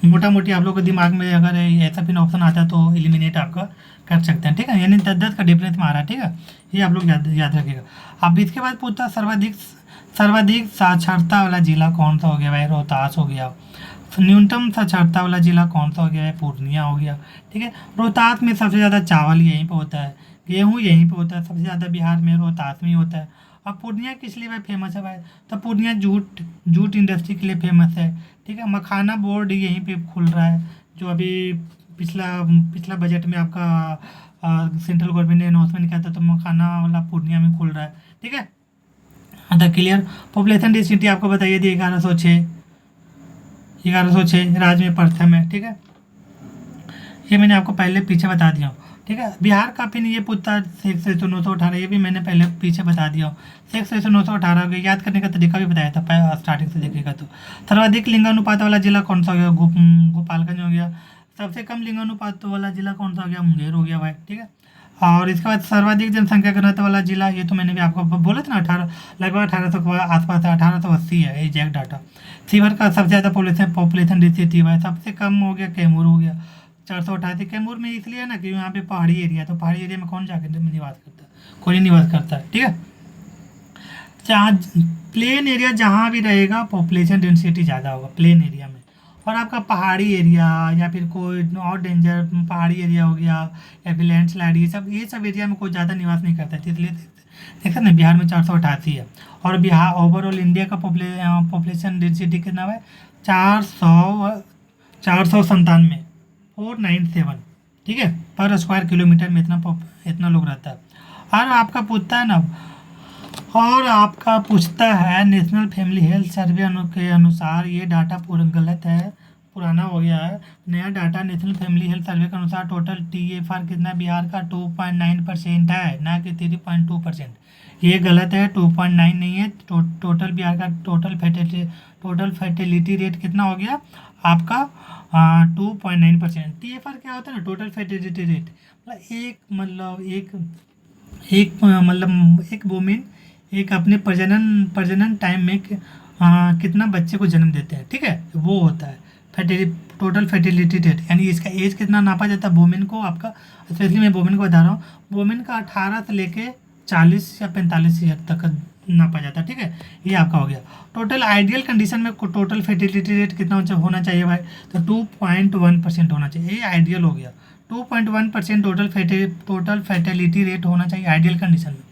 मोटा मोटी आप लोग के दिमाग में अगर ऐसा फिर ऑप्शन आता है तो एलिमिनेट आपका कर सकते हैं, ठीक है। यानी 10 का डिफरेंस में आ रहा है, ठीक है। ये आप लोग याद रखिएगा। अब इसके बाद पूछता सर्वाधिक साक्षरता वाला जिला कौन सा हो गया भाई? रोहतास हो गया। न्यूनतम साक्षरता वाला जिला कौन सा हो गया है? पूर्णिया हो गया, ठीक है। रोहतास में सबसे ज़्यादा चावल यहीं पे होता है, गेहूँ यहीं पे होता है, सबसे ज़्यादा बिहार में रोहतास में ही होता है। अब पूर्णिया किस लिए भाई फेमस है भाई? तो पूर्णिया जूट इंडस्ट्री के लिए फेमस है, ठीक है। मखाना बोर्ड यहीं पे खुल रहा है, जो अभी पिछला बजट में आपका सेंट्रल गवर्नमेंट ने अनाउंसमेंट किया था, तो मखाना वाला पूर्णिया में खुल रहा है, ठीक है। The clear. पॉपुलेशन डेंसिटी आपको बताइए थी 1106 राज्य में प्रथम है, ठीक है। ये मैंने आपको पहले पीछे बता दिया हूँ, ठीक है। बिहार का फिर ये पूछता है 6/918, ये भी मैंने पहले पीछे बता दिया हूँ। 6/918 हो गया। याद करने का तरीका भी बताया था स्टार्टिंग से देखिएगा तो। सर्वाधिक लिंगानुपात वाला जिला कौन सा हो गया? गोपालगंज हो गया। सबसे कम लिंगानुपात वाला जिला कौन सा हो गया? मुंगेर हो गया भाई, ठीक है। और इसके बाद सर्वाधिक जनसंख्या घनत्व वाला जिला, ये तो मैंने भी आपको बोला था ना, लगभग 1800 के आसपास है, 1880 है एग्जैक्ट डाटा। सीवर का सबसे ज़्यादा पॉपुलेशन डिस्ट्रिक्ट है, सबसे कम हो गया कैमूर हो गया 488। कैमूर में इसलिए ना कि यहाँ पे पहाड़ी एरिया, तो पहाड़ी एरिया में कौन जाकर निवास करता है? कोई नहीं निवास करता है, ठीक है। जहाँ प्लेन एरिया जहाँ भी रहेगा पॉपुलेशन डेंसिटी ज़्यादा होगा प्लेन एरिया में। और आपका पहाड़ी एरिया या फिर कोई और डेंजर पहाड़ी एरिया हो गया या फिर लैंडस्लाइड, ये सब एरिया में कोई ज़्यादा निवास नहीं करता है, इसलिए देखा ना बिहार में 488 है। और बिहार ओवरऑल इंडिया का पॉपुलेशन डेंसिटी कितना है? 497 497, ठीक है, पर स्क्वायर किलोमीटर में इतना लोग रहता है। और आपका पूछता है ना और आपका पूछता है नेशनल फैमिली हेल्थ सर्वे के अनुसार ये डाटा पूरा गलत है, पुराना हो गया है। नया data national family health survey के अनुसार टोटल TFR कितना बिहार का 2.9% है, ना कि 3.2%। ये गलत है, 2.9 नहीं है। टोटल बिहार का टोटल फर्टिलिटी रेट कितना हो गया आपका 2.9%। TFR क्या होता है ना, टोटल फर्टिलिटी रेट, एक वुमेन एक अपने प्रजनन टाइम में कितना बच्चे को जन्म देते हैं, ठीक है, वो होता है फर्टिलिटी, टोटल फर्टिलिटी रेट। यानी इसका एज कितना नापा जाता है वुमेन को, आपका स्पेशली मैं वुमेन को बता रहा हूँ, वुमेन का 18 से लेके 40 या 45 ईयर तक नापा जाता है, ठीक है। ये आपका हो गया। टोटल आइडियल कंडीशन में टोटल फर्टिलिटी रेट कितना होना चाहिए भाई, तो 2.1% होना चाहिए, ये आइडियल हो गया। 2.1% टोटल फर्टिलिटी रेट होना चाहिए आइडियल कंडीशन में।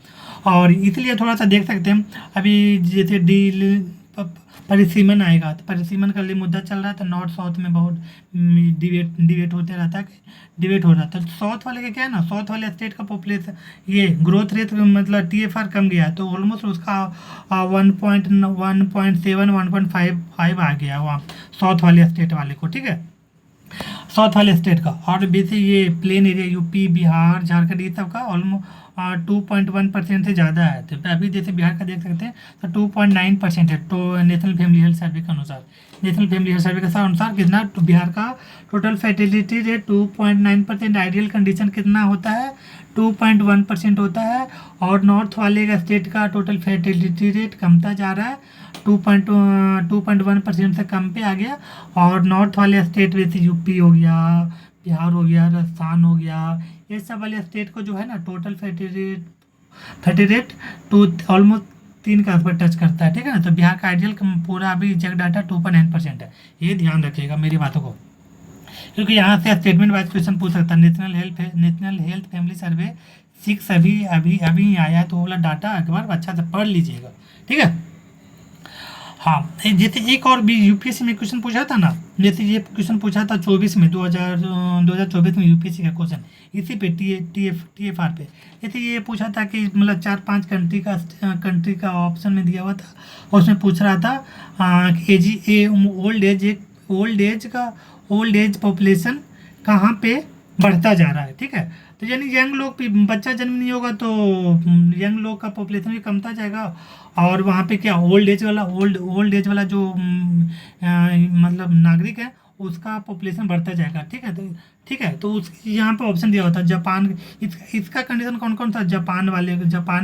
और इसलिए थोड़ा सा देख सकते हैं, अभी जैसे परिसीमन आएगा, तो परिसीमन का लिए मुद्दा चल रहा है, तो नॉर्थ साउथ में बहुत डिबेट होते रहता है, डिबेट हो रहा था। तो साउथ वाले का क्या है ना, साउथ वाले स्टेट का पॉपुलेशन ये ग्रोथ रेट मतलब TFR कम गया, तो ऑलमोस्ट उसका 1.7 1.5 आ गया वहाँ साउथ वाले स्टेट वाले को, ठीक है, साउथ वाले स्टेट का। और बेसिक ये plain area UP Bihar Jharkhand ये सब का ऑलमोस्ट 2.1% से ज़्यादा है। तो अभी जैसे बिहार का देख सकते हैं तो 2.9% है, तो नेशनल फैमिली हेल्थ सर्वे के अनुसार, नेशनल फैमिली हेल्थ सर्वे के अनुसार कितना, तो बिहार का total fertility rate 2.9%, ideal condition कितना होता है 2.1% होता है। और नॉर्थ वाले का स्टेट का टोटल फर्टिलिटी रेट कमता जा रहा है, 2.1% से कम पे आ गया। और नॉर्थ वाले स्टेट जैसे यूपी हो गया, बिहार हो गया, राजस्थान हो गया, ये सब वाले स्टेट को जो है ना total fertility rate to almost 3 के आसपास टच करता है, ठीक है ना। तो बिहार का आइडियल पूरा अभी एग्जैक्ट डाटा 2.9% है, ये ध्यान रखिएगा मेरी बातों को, क्योंकि यहाँ से स्टेटमेंट वाइज क्वेश्चन पूछ सकता है। नेशनल हेल्थ फैमिली सर्वे 6 अभी अभी अभी आया है, तो वो वाला डाटा एक बार अच्छा से पढ़ लीजिएगा, ठीक है। हाँ, जैसे एक और भी यूपीएससी में क्वेश्चन पूछा था ना, जैसे ये क्वेश्चन पूछा था 24 में 2024 में यूपीएससी का क्वेश्चन, इसी पे TFR पे। जैसे ये पूछा था कि मतलब 4-5 कंट्री का ऑप्शन में दिया हुआ था, और उसमें पूछ रहा था ओल्ड एज पॉपुलेशन कहाँ पे बढ़ता जा रहा है, ठीक है। तो यानी यंग लोग भी, बच्चा जन्म नहीं होगा तो यंग लोग का पॉपुलेशन भी कमता जाएगा, और वहाँ पे क्या ओल्ड एज वाला जो मतलब नागरिक है उसका पॉपुलेशन बढ़ता जाएगा, ठीक है। तो ठीक है, तो उस यहाँ पे ऑप्शन दिया होता है जापान, इसका कंडीशन कौन कौन सा, जापान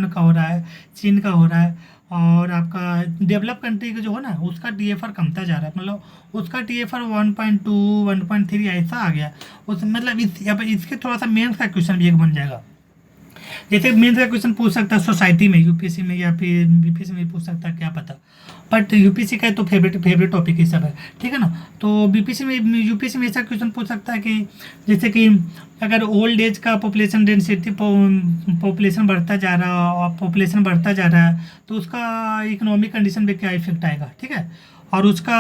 का हो रहा है, चीन का हो रहा है, और आपका डेवलप कंट्री का जो है ना उसका TFR कमता जा रहा है, मतलब उसका TFR 1.2 1.3 ऐसा आ गया उस, मतलब अब इसके थोड़ा सा मेंस का क्वेश्चन भी एक बन जाएगा। जैसे मेंस का क्वेश्चन पूछ सकता है सोसाइटी में, यूपीएससी में या फिर बीपीएससी में पूछ सकता है, क्या पता। बट यूपीएससी का तो फेवरेट टॉपिक ही सब है, ठीक है ना। तो यूपीएससी में ऐसा क्वेश्चन पूछ सकता है कि जैसे कि अगर ओल्ड एज का पॉपुलेशन डेंसिटी पॉपुलेशन बढ़ता जा रहा है तो उसका इकोनॉमिक कंडीशन पे क्या इफेक्ट आएगा, ठीक है। और उसका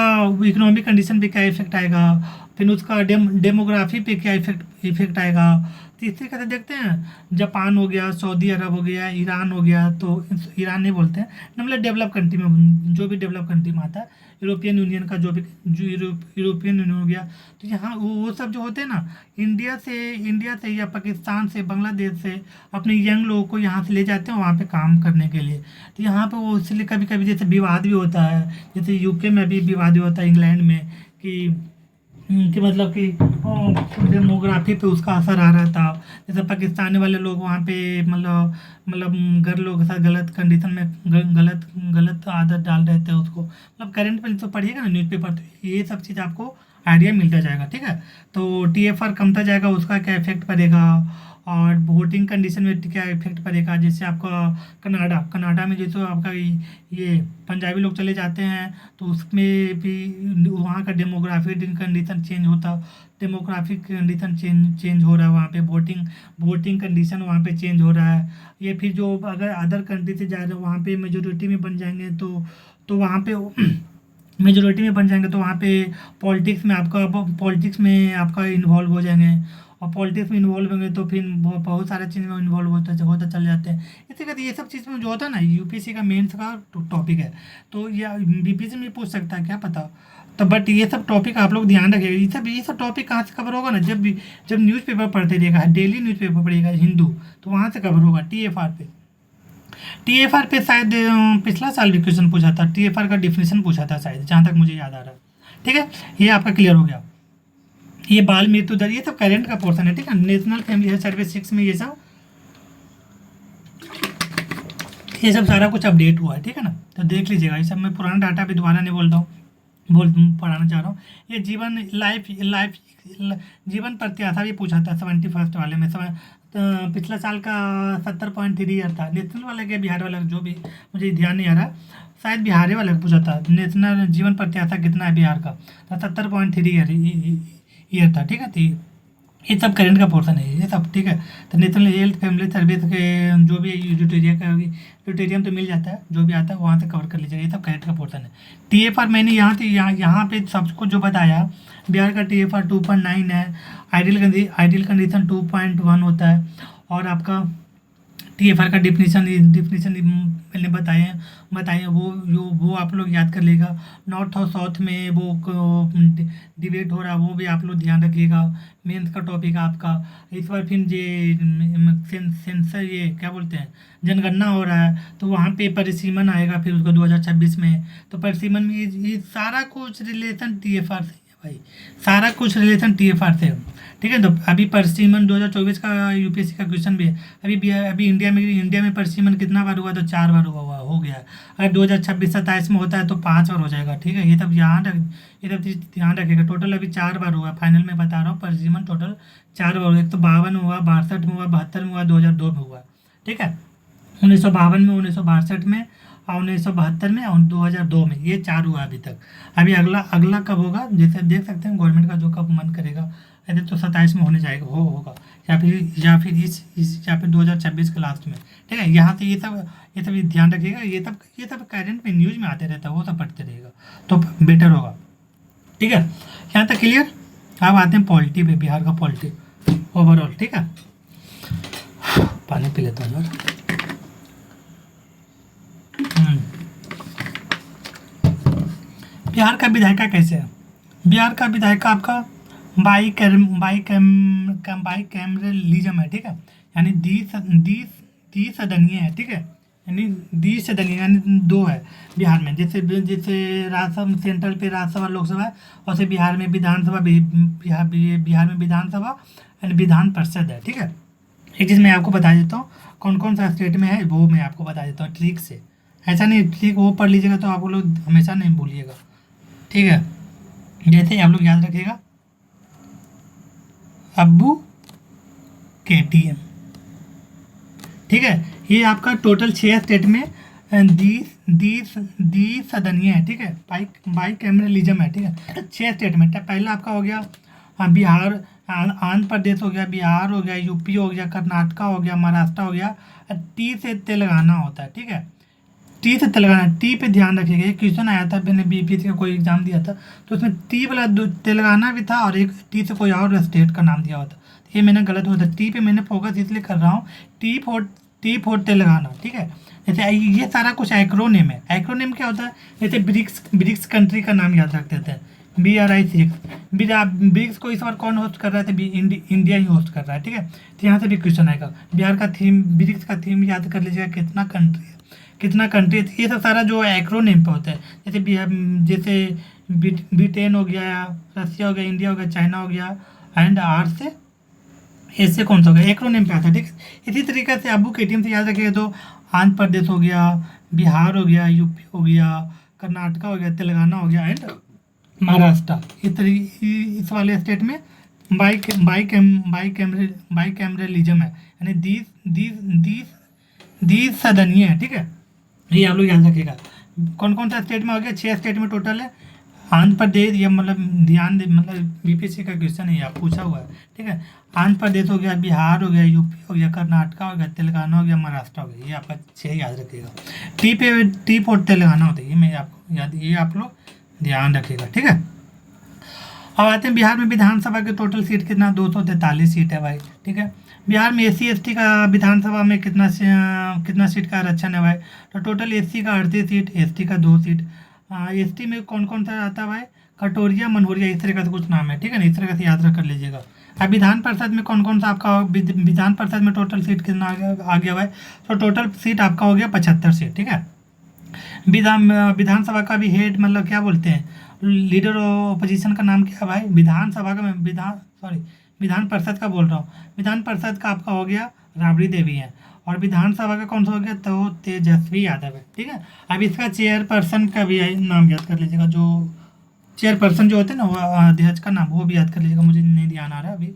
इकोनॉमिक कंडीशन पे क्या इफेक्ट आएगा, फिर उसका डेमोग्राफी पे क्या इफेक्ट आएगा। तीसरी कथा देखते हैं, जापान हो गया, सऊदी अरब हो गया, ईरान हो गया, तो ईरान नहीं बोलते हैं, मतलब डेवलप कंट्री में, जो भी डेवलप कंट्री में आता है, यूरोपियन यूनियन का जो यूरोपियन यूनियन हो गया, तो यहाँ वो सब जो होते हैं ना, इंडिया से या पाकिस्तान से, बांग्लादेश से अपने यंग लोगों को यहाँ से ले जाते हैं वहाँ पे काम करने के लिए। तो यहाँ पे वो इसलिए कभी कभी जैसे विवाद भी होता है, जैसे यूके में भी विवाद भी होता है, इंग्लैंड में, कि मतलब कि डेमोग्राफी पे उसका असर आ रहा था। जैसे पाकिस्तानी वाले लोग वहाँ पे मतलब घर लोगों के साथ गलत कंडीशन में गलत आदत डाल रहे थे उसको, मतलब करंट पे तो पढ़िएगा ना न्यूज़पेपर, तो ये सब चीज़ आपको आइडिया मिलता जाएगा, ठीक है। तो TFR कमता जाएगा, उसका क्या इफेक्ट पड़ेगा, और वोटिंग कंडीशन में क्या इफेक्ट पड़ेगा। जैसे आपका कनाडा में जैसे आपका ये पंजाबी लोग चले जाते हैं, तो उसमें भी वहाँ का डेमोग्राफिक कंडीशन चेंज हो रहा है, वहाँ पे वोटिंग कंडीशन वहाँ पे चेंज हो रहा है। ये फिर जो अगर अदर कंट्री से जा रहे हैं वहाँ पे मेजोरिटी में बन जाएंगे, तो वहाँ पे मेजोरिटी में बन जाएंगे, तो वहाँ पे पॉलिटिक्स में आपका इन्वॉल्व हो जाएंगे, और पॉलिटिक्स में इन्वॉल्व होंगे तो फिर बहुत सारे चीज़ में इन्वॉल्व होता चल जाते हैं। इसी करके ये सब चीज़ में जो होता है ना, यूपीएससी का मेंस का टॉपिक है, तो या बीपीएससी में पूछ सकता है, क्या पता। तो बट ये सब टॉपिक आप लोग ध्यान रखिएगा। ये सब टॉपिक कहाँ से कवर होगा ना, जब न्यूज़पेपर पढ़ते रहिएगा, डेली न्यूज़पेपर पढ़िएगा हिंदू, तो वहाँ से कवर होगा। टीएफआर पे शायद पिछला साल भी क्वेश्चन पूछा था, टीएफआर का डिफिनेशन पूछा था शायद, जहाँ तक मुझे याद आ रहा है। ठीक है, ये आपका क्लियर हो गया। ये बाल मृत्यु दर, ये सब करेंट का पोर्शन है। ठीक है, नेशनल फैमिली हेल्थ सर्वे 6 में ये सब सारा कुछ अपडेट हुआ है। ठीक है ना, तो देख लीजिएगा। ये सब मैं पुराना डाटा भी दोबारा नहीं बोल रहा हूँ, पढ़ाना चाह रहा हूँ। ये जीवन प्रत्याशा भी पूछा था 71st वाले में। पिछला साल का 70.3 ईयर था। नेशनल वाले के बिहार वाले, जो भी मुझे ध्यान नहीं आ रहा, शायद बिहारी वाले पूछा था नेशनल जीवन प्रत्याशा कितना है बिहार का, तो 70.3 ईयर था। ठीक है, तो ये सब करेंट का पोर्सन है ये सब। ठीक है, तो नेशनल हेल्थ फैमिली सर्विस के जो भी यूटेरियम तो मिल जाता है, जो भी आता है वहाँ से कवर कर लीजिएगा। ये सब करेंट का पोर्सन है। टीएफआर मैंने यहाँ पे सबको जो बताया, बिहार का टीएफआर 2.9 है, आइडियल कंडीशन 2.1 होता है, और आपका टीएफआर का डिफिनीशन मैंने बताए वो आप लोग याद कर लेगा। नॉर्थ और साउथ में वो डिबेट हो रहा है, वो भी आप लोग ध्यान रखिएगा। मेंस का टॉपिक आपका इस बार फिर ये सेंसर, ये क्या बोलते हैं, जनगणना हो रहा है, तो वहाँ पे परिसीमन आएगा फिर उसको 2026 में। तो परिसीमन में ये सारा कुछ रिलेशन टीएफआर से है भाई, सारा कुछ रिलेशन टीएफआर से है। ठीक है, तो अभी परिसीमन 2024 का यूपीएससी का क्वेश्चन भी है। अभी इंडिया में परिसीमन कितना बार हुआ, तो 4 बार हो गया। अगर 2026-27 में होता है तो 5 बार हो जाएगा। ठीक है, ये सब चीज़ ध्यान रखिएगा। टोटल अभी 4 बार हुआ, फाइनल में बता रहा हूँ, परिसीमन टोटल 4 बार हुआ। एक तो 52 हुआ, 62 में हुआ, 72 में हुआ, 2002 में हुआ। ठीक है, 1952 में, 1962 में, और 1972 में, और 2002 में, ये 4 हुआ अभी तक। अभी अगला कब होगा, जैसे देख सकते हैं गवर्नमेंट का जो कब मन करेगा, ऐसे तो 27 में होने जाएगा होगा, या फिर 2026 के लास्ट में। ठीक है, यहाँ से ये सब ध्यान रखिएगा। ये सब करंट में न्यूज़ में आते रहता है, वो सब पढ़ते रहेगा तो बेटर होगा। ठीक है, यहाँ तक क्लियर। अब आते हैं पॉलिटी पे, बिहार का पॉलिटी ओवरऑल। ठीक है, पानी पी लेता हूँ यार। बिहार का विधायिका कैसे है? बिहार का विधायिका आपका बाई कैमरलिज्म है। ठीक है, यानी द्विसदनीय है। ठीक है, यानी द्विसदनीय यानी 2 है बिहार में। जैसे राज्यसभा, सेंट्रल पे राज्यसभा लोकसभा, और से बिहार में विधानसभा, बिहार में विधानसभा यानी विधान परिषद है। ठीक है, एक चीज़ मैं आपको बता देता हूँ कौन कौन सा स्टेट में है, वो मैं आपको बता देता हूँ ट्रिक से। ऐसा नहीं ट्रिक वो पढ़ लीजिएगा तो आप लोग हमेशा नहीं भूलिएगा। ठीक है, जैसे आप लोग याद रखिएगा, अब्बू केटीएम। ठीक है, ये आपका टोटल 6 स्टेट में द्विसदनीय है। ठीक है, बाई कैमरलिज्म है। ठीक है, 6 स्टेट में। पहला आपका हो गया बिहार, आंध्र प्रदेश हो गया, बिहार हो गया, यूपी हो गया, कर्नाटका हो गया, महाराष्ट्र हो गया, टी से तेलंगाना होता है। ठीक है, टी से तेलंगाना। टी पे ध्यान रखिएगा, एक क्वेश्चन आया था, मैंने बीपीएससी का कोई एग्जाम दिया था, तो उसमें टी वाला तेलंगाना भी था, और एक टी से कोई और स्टेट का नाम दिया हुआ था। ये मैंने गलत हुआ था। टी पे मैंने फोकस इसलिए कर रहा हूँ, टी फॉर तेलंगाना। ठीक है, जैसे ये सारा कुछ एक्रोनिम है। एक्रोनिम क्या होता है, जैसे ब्रिक्स कंट्री का नाम याद रख देते हैं, BRICS। ब्रिक्स को इस बार कौन होस्ट कर रहा है, तो इंडिया ही होस्ट कर रहा है। ठीक है, तो यहाँ से भी क्वेश्चन आएगा। बिहार का थीम, ब्रिक्स का थीम याद कर लीजिएगा, कितना कंट्री है। ये सब सारा जो एक्रोनिम पे होता है, जैसे ब्रिटेन हो गया, रसिया हो गया, इंडिया हो गया, चाइना हो गया, एंड आर से ऐसे कौन सा हो गया, एक्रोनिम पे आता है। ठीक, इसी तरीके से अब्बू केटीएम से याद रखिएगा तो आंध्र प्रदेश हो गया, बिहार हो गया, यूपी हो गया, कर्नाटका हो गया, तेलंगाना हो गया, एंड महाराष्ट्र। इस वाले स्टेट में बाई कैमरलिज्म है, यानी द्विसदनीय है। ठीक है, ये आप लोग याद रखिएगा। कौन कौन सा स्टेट में हो गया, 6 स्टेट में टोटल है। आंध्र प्रदेश, ये मतलब ध्यान दे, मतलब बीपीएससी का क्वेश्चन है, आप पूछा हुआ है। ठीक है, आंध्र प्रदेश हो गया, बिहार हो गया, यूपी हो गया, कर्नाटका हो गया, तेलंगाना हो गया, महाराष्ट्र हो गया। ये आपका 6 याद रखिएगा। टी फॉर तेलंगाना होता है, ये आप लोग ध्यान रखिएगा। ठीक है, अब आते हैं बिहार में विधानसभा के टोटल सीट कितना, 243 सीट है भाई, ठीक है। बिहार में एससी एसटी का विधानसभा में कितना सीट का आरक्षण है भाई, तो टोटल एससी का 38 सीट, एसटी का 2 सीट। एसटी में कौन कौन सा आता है भाई, कटोरिया, मनोरिया, इस तरह का कुछ नाम है, ठीक है ना, इस तरह से याद रख कर लीजिएगा। अब विधान परिषद में कौन कौन सा आपका विधान परिषद में टोटल सीट कितना आ गया भाई, तो टोटल सीट आपका हो गया 75 सीट, ठीक है। विधानसभा का भी हेड मतलब क्या बोलते हैं, लीडर ऑपोजिशन का नाम क्या है भाई, विधानसभा का मैं विधान परिषद का बोल रहा हूँ। विधान परिषद का आपका हो गया राबड़ी देवी है, और विधानसभा का कौन सा हो गया, तो तेजस्वी यादव है, ठीक है। अब इसका चेयरपर्सन का भी नाम याद कर लीजिएगा, जो चेयरपर्सन जो होते हैं ना, वो अध्यक्ष का नाम वो भी याद कर लीजिएगा, मुझे नहीं ध्यान आ रहा है अभी,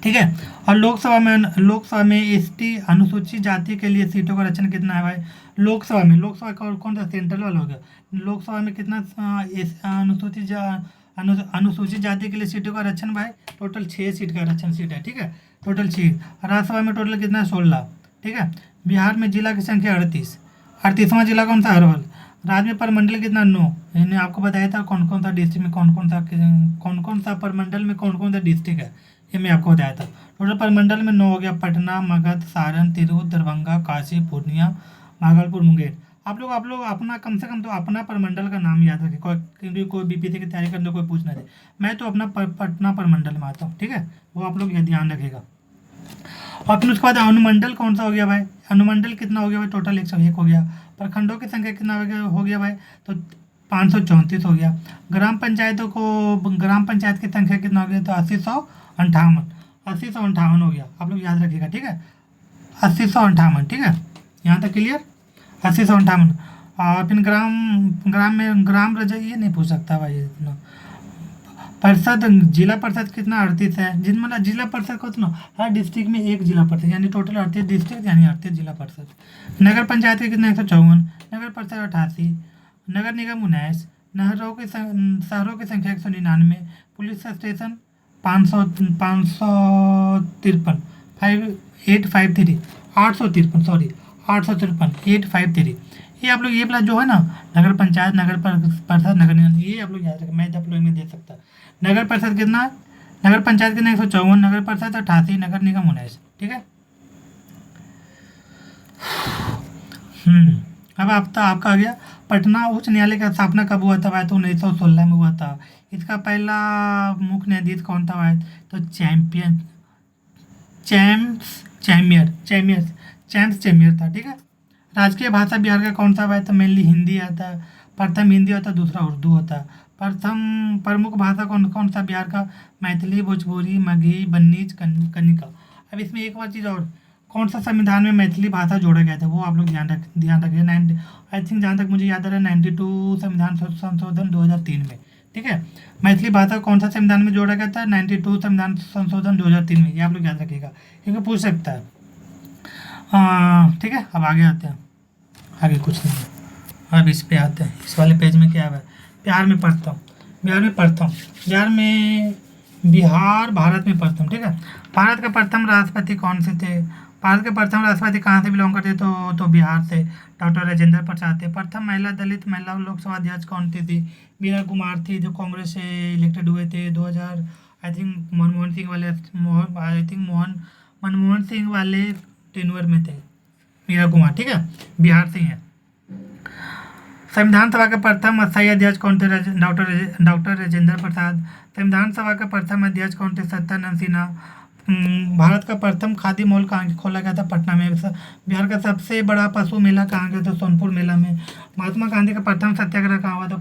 ठीक है। और लोकसभा में एसटी अनुसूचित जाति के लिए सीटों का आरक्षण कितना है भाई, लोकसभा का कौन सा सेंट्रल वाला हो गया, लोकसभा में कितना अनुसूचित जाति के लिए सीटों का आरक्षण भाई, टोटल 6 सीट का आरक्षण सीट है, ठीक है, टोटल 6। राज्यसभा में टोटल कितना, 16, ठीक है। बिहार में जिला की संख्या 38वां जिला कौन सा, अरवल। राज्य में परमंडल कितना, 9, मैंने आपको बताया था कौन कौन सा डिस्ट्रिक्ट में कौन कौन सा परमंडल में कौन कौन सा डिस्ट्रिक्ट है, ये मैं आपको बताया था। टोटल परमंडल में 9 हो गया, पटना, मगध, सारण, तिरहुत, दरभंगा, काशी, पूर्णिया, भागलपुर, मुंगेर। आप लोग अपना कम से कम तो अपना परमंडल का नाम याद रखें, क्योंकि कोई बीपीएससी की तैयारी करने कोई पूछ ना दे। मैं तो अपना पटना परमंडल में आता हूँ, ठीक है, वो आप लोग ये ध्यान रखिएगा। और फिर उसके बाद अनुमंडल कौन सा हो गया भाई, अनुमंडल कितना हो गया भाई, टोटल 101 हो गया। प्रखंडों की संख्या कितना हो गया भाई, तो 534 हो गया। ग्राम पंचायत की संख्या कितना हो गया, तो 80 हो गया, आप लोग याद रखिएगा, ठीक है, 80 ठीक है, यहाँ तक क्लियर, 80 और फिर ग्राम रजा ये नहीं पूछ सकता भाई इतना। परिषद, जिला परिषद कितना, 38 है, मतलब जिला परिषद को ना हर डिस्ट्रिक्ट में एक जिला परिषद, यानी टोटल 38 डिस्ट्रिक्ट यानी 38 जिला परिषद। नगर पंचायत के कितना, 154, नगर परिषद 88, नगर निगम 19, शहरों की संख्या 199, पुलिस स्टेशन 553, 853, ये आप लोग ये वाला जो है ना, नगर पंचायत, नगर परिषद, नगर निगम, ये आप लोग याद रखें, मैं आप लोग में दे सकता। नगर परिषद कितना, नगर पंचायत कितना, 154, नगर परिषद 88, नगर निगम 19, ठीक है। अब आपका आ गया पटना उच्च न्यायालय का स्थापना कब हुआ था भाई, तो 1916 में हुआ था। इसका पहला मुख्य न्यायाधीश कौन था भाई, तो चैम्स चैमियर था, ठीक है। राजकीय भाषा बिहार का कौन सा भाई, तो मेनली हिंदी आता है, प्रथम हिंदी होता है, दूसरा उर्दू होता है। प्रमुख भाषा कौन सा बिहार का, मैथिली, भोजपुरी, मगही, बन्नीच, कन्निका। अब इसमें एक और चीज़ और, कौन सा संविधान में मैथिली भाषा जोड़ा गया था, वो आप लोग ध्यान रखिए। आई थिंक जहाँ तक मुझे याद आ रहा है 92 संविधान संशोधन 2003 में, ठीक है। मैथिली भाषा कौन सा संविधान में जोड़ा गया था, 92 संविधान संशोधन 2003 में, ये आप लोग याद रखिएगा, क्योंकि पूछ सकता है, ठीक है। अब आगे आते हैं, आगे कुछ नहीं है, अब इस पे आते हैं, इस वाले पेज में क्या है, बिहार में भारत में पढ़ता हूँ, ठीक है। भारत का प्रथम राष्ट्रपति कौन से थे, भारत के प्रथम राष्ट्रपति कहाँ से बिलोंग करते, तो बिहार से डॉक्टर राजेंद्र प्रसाद थे। प्रथम दलित महिला लोकसभा अध्यक्ष कौन थी, मीरा कुमार थी, जो कांग्रेस से इलेक्टेड हुए थे 2000, आई थिंक मनमोहन सिंह वाले टेन्योर में थे मीरा कुमार, ठीक है, बिहार से ही है। संविधान सभा के प्रथम स्थायी अध्यक्ष कौन थे, डॉक्टर राजेंद्र प्रसाद। संविधान सभा के प्रथम अध्यक्ष कौन थे, सत्यानंद सिन्हा। भारत का प्रथम खादी मॉल कहाँ खोला गया था, पटना में। बिहार का सबसे बड़ा पशु मेला कहाँ गया था, सोनपुर मेला में। महात्मा गांधी का प्रथम सत्याग्रह कहाँ हुआ था,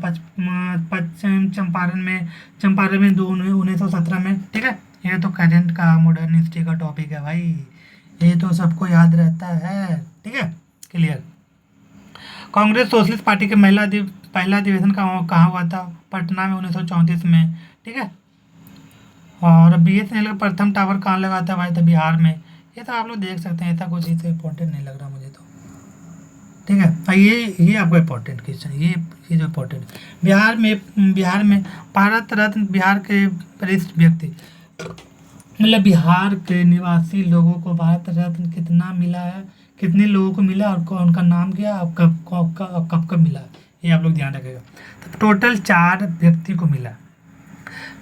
पश्चिम चंपारण में 1917 में, ठीक है। ये तो करंट का मॉडर्न हिस्ट्री का टॉपिक है भाई, ये तो सबको याद रहता है, ठीक है, क्लियर। कांग्रेस सोशलिस्ट पार्टी के पहला अधिवेशन कहाँ हुआ था, पटना में 1934 में, ठीक है। और BSNL का प्रथम टावर कहाँ लगा था भाई, तो बिहार में। ये तो आप लोग देख सकते हैं, ऐसा कुछ चीज़ इंपॉर्टेंट नहीं लग रहा मुझे तो, ठीक है। ये आपको इम्पोर्टेंट क्वेश्चन, ये जो इम्पोर्टेंट, बिहार में भारत रत्न बिहार के वरिष्ठ व्यक्ति, मतलब बिहार के निवासी लोगों को भारत रत्न कितना मिला है, कितने लोगों को मिला, और उनका नाम क्या, कब मिला, ये आप लोग ध्यान रखिएगा। तो टोटल 4 व्यक्ति को मिला।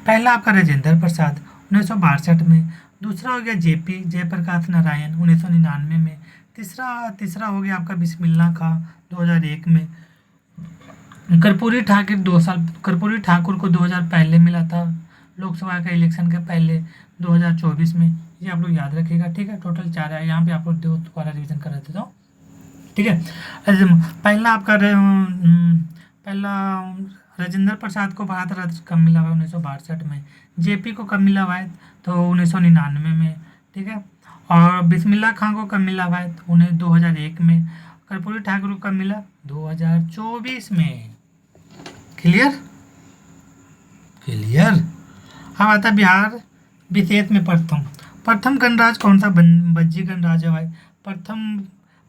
पहला आपका राजेंद्र प्रसाद 1962 में, दूसरा हो गया जेपी जयप्रकाश नारायण 1999 में, तीसरा तीसरा हो गया आपका बिस्मिल्लाह खां 2001 में, कर्पूरी ठाकुर को 2000 पहले मिला था लोकसभा के इलेक्शन के पहले 2024 में। ये आप लोग याद रखिएगा, ठीक है। टोटल 4 है, यहाँ पे आप लोग दोबारा रिविजन कर रहे थे तो ठीक है। पहला आपका पहला राजेंद्र प्रसाद को भारत रत्न कब मिला हुआ है 1962 में, जेपी को कब मिला हुआ है तो 1999 में, ठीक है। और बिस्मिल्लाह खां को कब मिला हुआ है उन्हें 2001 में, कर्पूरी ठाकुर को कब मिला 2024 में। Clear clear. अब आता है बिहार विशेष में प्रथम गणराज कौन सा बज्जी गणराज है भाई।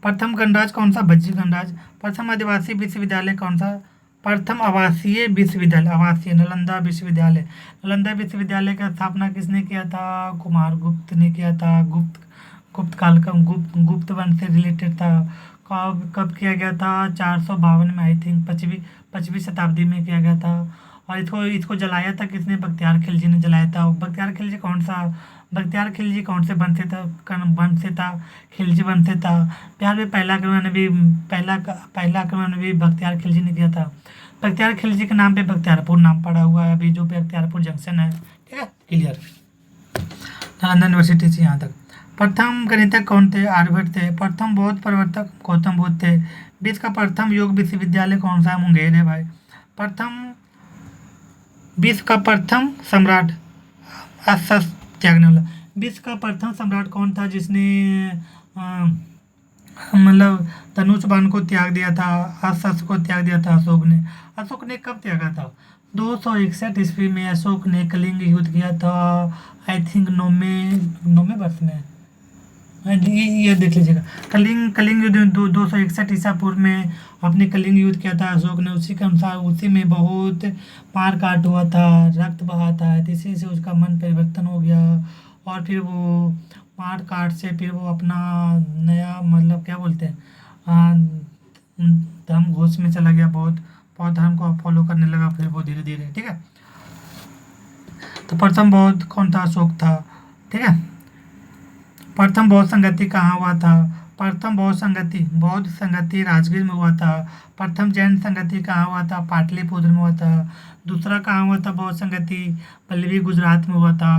प्रथम गणराज कौन सा बज्जी गणराज। प्रथम आदिवासी विश्वविद्यालय कौन सा, प्रथम आवासीय विश्वविद्यालय, आवासीय नालंदा विश्वविद्यालय। नालंदा विश्वविद्यालय का स्थापना किसने किया था, कुमार गुप्त ने किया था। गुप्त काल का गुप्त वंश से रिलेटेड था। कब किया गया था 452 में, आई थिंक पचवीं शताब्दी में किया गया था। और इसको जलाया था किसने, बख्तियार खिलजी ने जलाया था। बख्तियार खिलजी कौन से वंश से था, खिलजी वंश से था। बिहार में पहला आक्रमण भी बख्तियार खिलजी ने किया था। बख्तियार खिलजी के नाम पे बख्तियारपुर नाम पड़ा हुआ है अभी, जो बख्तियारपुर जंक्शन है, ठीक है। क्लियर। नालंदा यूनिवर्सिटी से यहाँ तक। प्रथम गणितज्ञ कौन थे, आर्यभट्ट थे। प्रथम बौद्ध प्रवर्तक गौतम बुद्ध थे। विश्व का प्रथम योग विश्वविद्यालय कौन सा है, मुंगेर है भाई। विश्व का प्रथम सम्राट त्यागने वाला। विश्व का प्रथम सम्राट कौन था जिसने मतलब धनुष बाण को त्याग दिया था, अस्त्र को त्याग दिया था अशोक ने कब त्यागा था 261 ईस्वी में। अशोक ने कलिंग युद्ध किया था, आई थिंक 9वें वर्ष में। ये देख लीजिएगा, कलिंग युद्ध 261 ईसा पूर्व में अपने कलिंग युद्ध किया था अशोक ने। उसी के अनुसार उसी में बहुत मार काट हुआ था, रक्त बहा था, इसी से उसका मन परिवर्तन हो गया। और फिर वो मार काट से फिर वो अपना नया मतलब क्या बोलते हैं धर्म घोष में चला गया, बहुत धर्म को फॉलो करने लगा फिर वो धीरे धीरे, ठीक है। तो प्रथम बौद्ध कौन था, अशोक था, ठीक है। प्रथम बौद्ध संगति कहाँ हुआ था, प्रथम बौद्ध संगति राजगीर में हुआ था। प्रथम जैन संगति कहाँ हुआ था, पाटलिपुत्र में हुआ था। दूसरा कहाँ हुआ था बौद्ध संगति, पल्लवी गुजरात में हुआ था।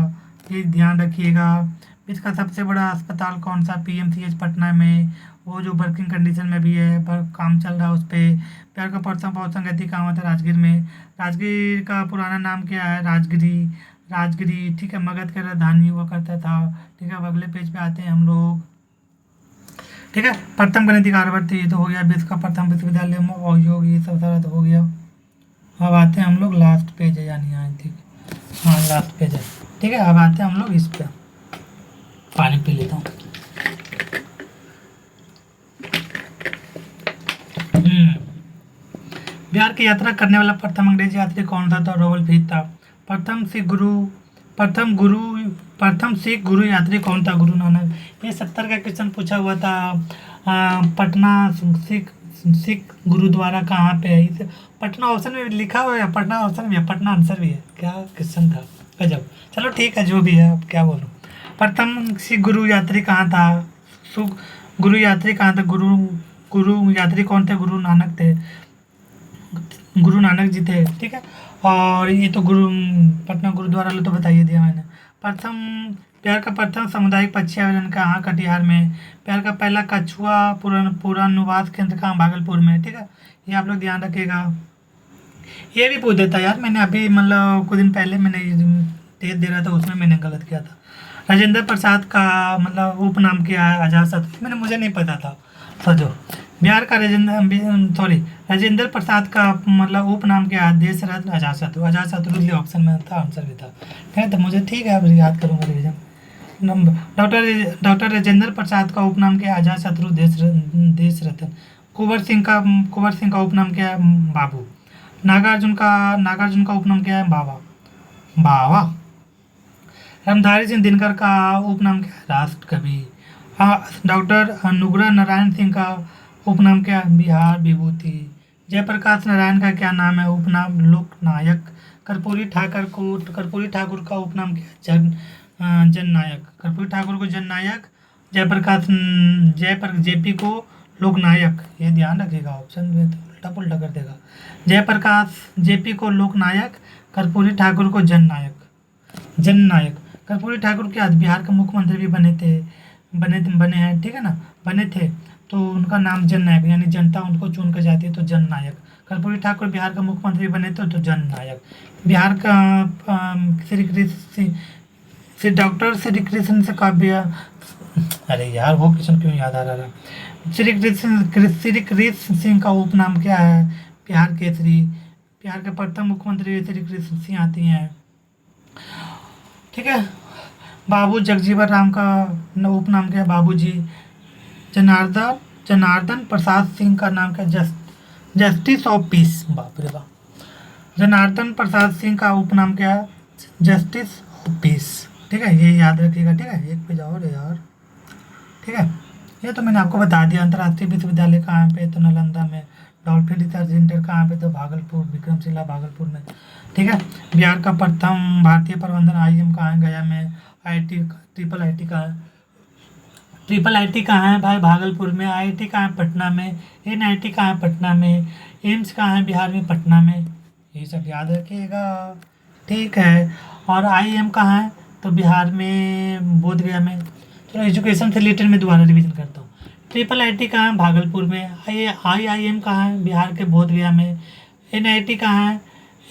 ये ध्यान रखिएगा। विश्व का सबसे बड़ा अस्पताल कौन सा, पीएमसीएच पटना में, वो जो वर्किंग कंडीशन में भी है पर काम चल रहा है उस पर। बिहार का प्रथम बौद्ध संगति कहाँ हुआ था, राजगीर में। राजगीर का पुराना नाम क्या है, राजगिरी, ठीक है। मगध का राजधानी हुआ करता था, ठीक है। अब अगले पेज पे आते हैं हम लोग, ठीक है। प्रथम गणितिक आर्यभट्ट ये तो हो गया। विश्व का प्रथम विश्वविद्यालय और योग, ये सब सारा तो हो गया। अब आते हैं हम लोग लास्ट पेज है, यानी यहाँ ठीक, हाँ लास्ट पेज है, ठीक है। अब आते हैं हम लोग इस पे, पानी पी लेता हूँ। बिहार की यात्रा करने वाला प्रथम अंग्रेजी यात्री कौन था, तो रॉबर्ट फिच था। प्रथम सिख गुरु यात्री कौन था, गुरु नानक। ये 70 का क्वेश्चन पूछा हुआ था। पटना सिख गुरुद्वारा कहाँ पे है, इसे पटना ऑप्शन में लिखा हुआ है, पटना ऑप्शन में है, पटना आंसर भी है। क्या क्वेश्चन था, गजब। चलो ठीक है, जो भी है, अब क्या बोलूँ। प्रथम सिख गुरु यात्री कहाँ था, गुरु यात्री कहाँ था, गुरु यात्री कौन थे, गुरु नानक थे, गुरु नानक जी थे, ठीक है। और ये तो पटना गुरुद्वारा तो बताइए दिया मैंने। बिहार का प्रथम सामुदायिक पक्षी अभ्यारण्य कहाँ, कटिहार में। बिहार का पहला कछुआ पुनर्वास केंद्र कहाँ, भागलपुर में, ठीक है। ये आप लोग ध्यान रखिएगा। ये भी पूछ देता यार, मैंने अभी मतलब कुछ दिन पहले मैंने टेस्ट दे रहा था, उसमें मैंने गलत किया था। राजेंद्र प्रसाद का मतलब उपनाम क्या है, अजातशत्रु। मुझे नहीं पता था सजो। बिहार का राजेंद्र प्रसाद का मतलब उपनाम क्या है, देश रत्न अजातशत्रु ये ऑप्शन में था, आंसर भी था, ठीक है। तो मुझे ठीक है, अब याद करूँगा रिविजन। डॉक्टर राजेंद्र प्रसाद का उपनाम क्या है, अजातशत्रु देश रत्न। कुंवर सिंह का उपनाम क्या है, बाबू। नागार्जुन का उपनाम क्या है, बाबा। रामधारी सिंह दिनकर का उपनाम क्या है, राष्ट्र कवि। डॉक्टर अनुग्रह नारायण सिंह का उपनाम क्या है, बिहार विभूति। जयप्रकाश नारायण का क्या नाम है, उपनाम लोकनायक। कर्पूरी ठाकुर का उपनाम क्या है? जननायक। कर्पूरी ठाकुर को जननायक, जेपी को लोकनायक। ये ध्यान रखिएगा, ऑप्शन में तो उल्टा पुल्टा कर देगा। जयप्रकाश जेपी को लोकनायक, कर्पूरी ठाकुर को जननायक। कर्पूरी ठाकुर के आज बिहार के मुख्यमंत्री भी बने हैं, ठीक है ना, बने थे। तो उनका नाम जननायक, यानी जनता उनको चुन कर जाती है तो जननायक। कर्पूरी ठाकुर बिहार का मुख्यमंत्री बने थे तो जननायक। बिहार का श्री डॉक्टर श्री कृष्ण से काव्य, अरे यार वो कृष्ण क्यों याद आ रहा है। श्री कृष्ण सिंह का उपनाम क्या है? बिहार केसरी। बिहार के प्रथम मुख्यमंत्री श्री कृष्ण सिंह आती हैं, ठीक है। बाबू जगजीवन राम का उपनाम क्या है? बाबूजी। जनार्दन प्रसाद सिंह का नाम क्या? Justice of peace. बाप रे बाप। जनार्दन प्रसाद सिंह का उपनाम क्या है? जस्टिस ऑफ पीस, ठीक है, ये याद रखिएगा, ठीक है। एक पेज और है यार, ठीक है। ये तो मैंने आपको बता दिया। अंतर्राष्ट्रीय विश्वविद्यालय कहाँ पे? तो नालंदा में। डॉल्फिन रिसर्च सेंटर कहाँ पे? तो भागलपुर, विक्रमशिला भागलपुर में, ठीक है। बिहार का प्रथम भारतीय प्रबंधन IIM कहाँ है? गया में। ट्रिपल IIT कहाँ है? ट्रिपल IIT कहाँ है भाई? भागलपुर में। IIT कहाँ है? पटना में। NIT कहाँ है? पटना में। एम्स कहाँ है? बिहार में, पटना में। ये सब याद रखिएगा, ठीक है। और IIM कहाँ है? तो बिहार में, बोधगया में। चलो एजुकेशन से रिलेटेड मैं दोबारा रिवीजन करता हूँ। ट्रिपल IIT कहाँ है? भागलपुर में। IIM कहाँ है? बिहार के बोधगया में। NIT कहाँ है?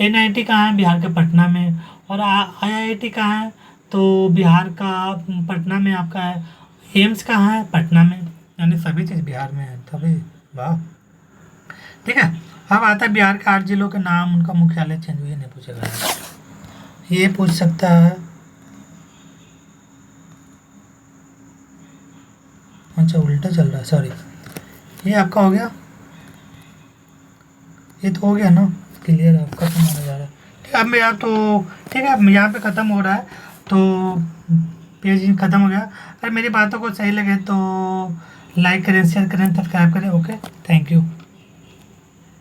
NIT कहाँ है? बिहार के पटना में। और IIT कहाँ है? तो बिहार का पटना में आपका है। एम्स कहाँ है? पटना में। यानी सभी चीज़ बिहार में है, तभी वाह, ठीक है। अब आता है बिहार के 8 जिलों के नाम, उनका मुख्यालय चेंज हुई नहीं पूछेगा, ये पूछ सकता है। अच्छा उल्टा चल रहा है, सॉरी। ये आपका हो गया, ये तो हो गया ना, क्लियर है, आपका खत्म होने जा रहा है, ठीक है। अब मेरा तो ठीक है, अब यहाँ पे ख़त्म हो रहा है, तो पेज ख़त्म हो गया। अगर मेरी बातों को सही लगे तो लाइक करें, शेयर करें, सब्सक्राइब करें। Okay, thank you.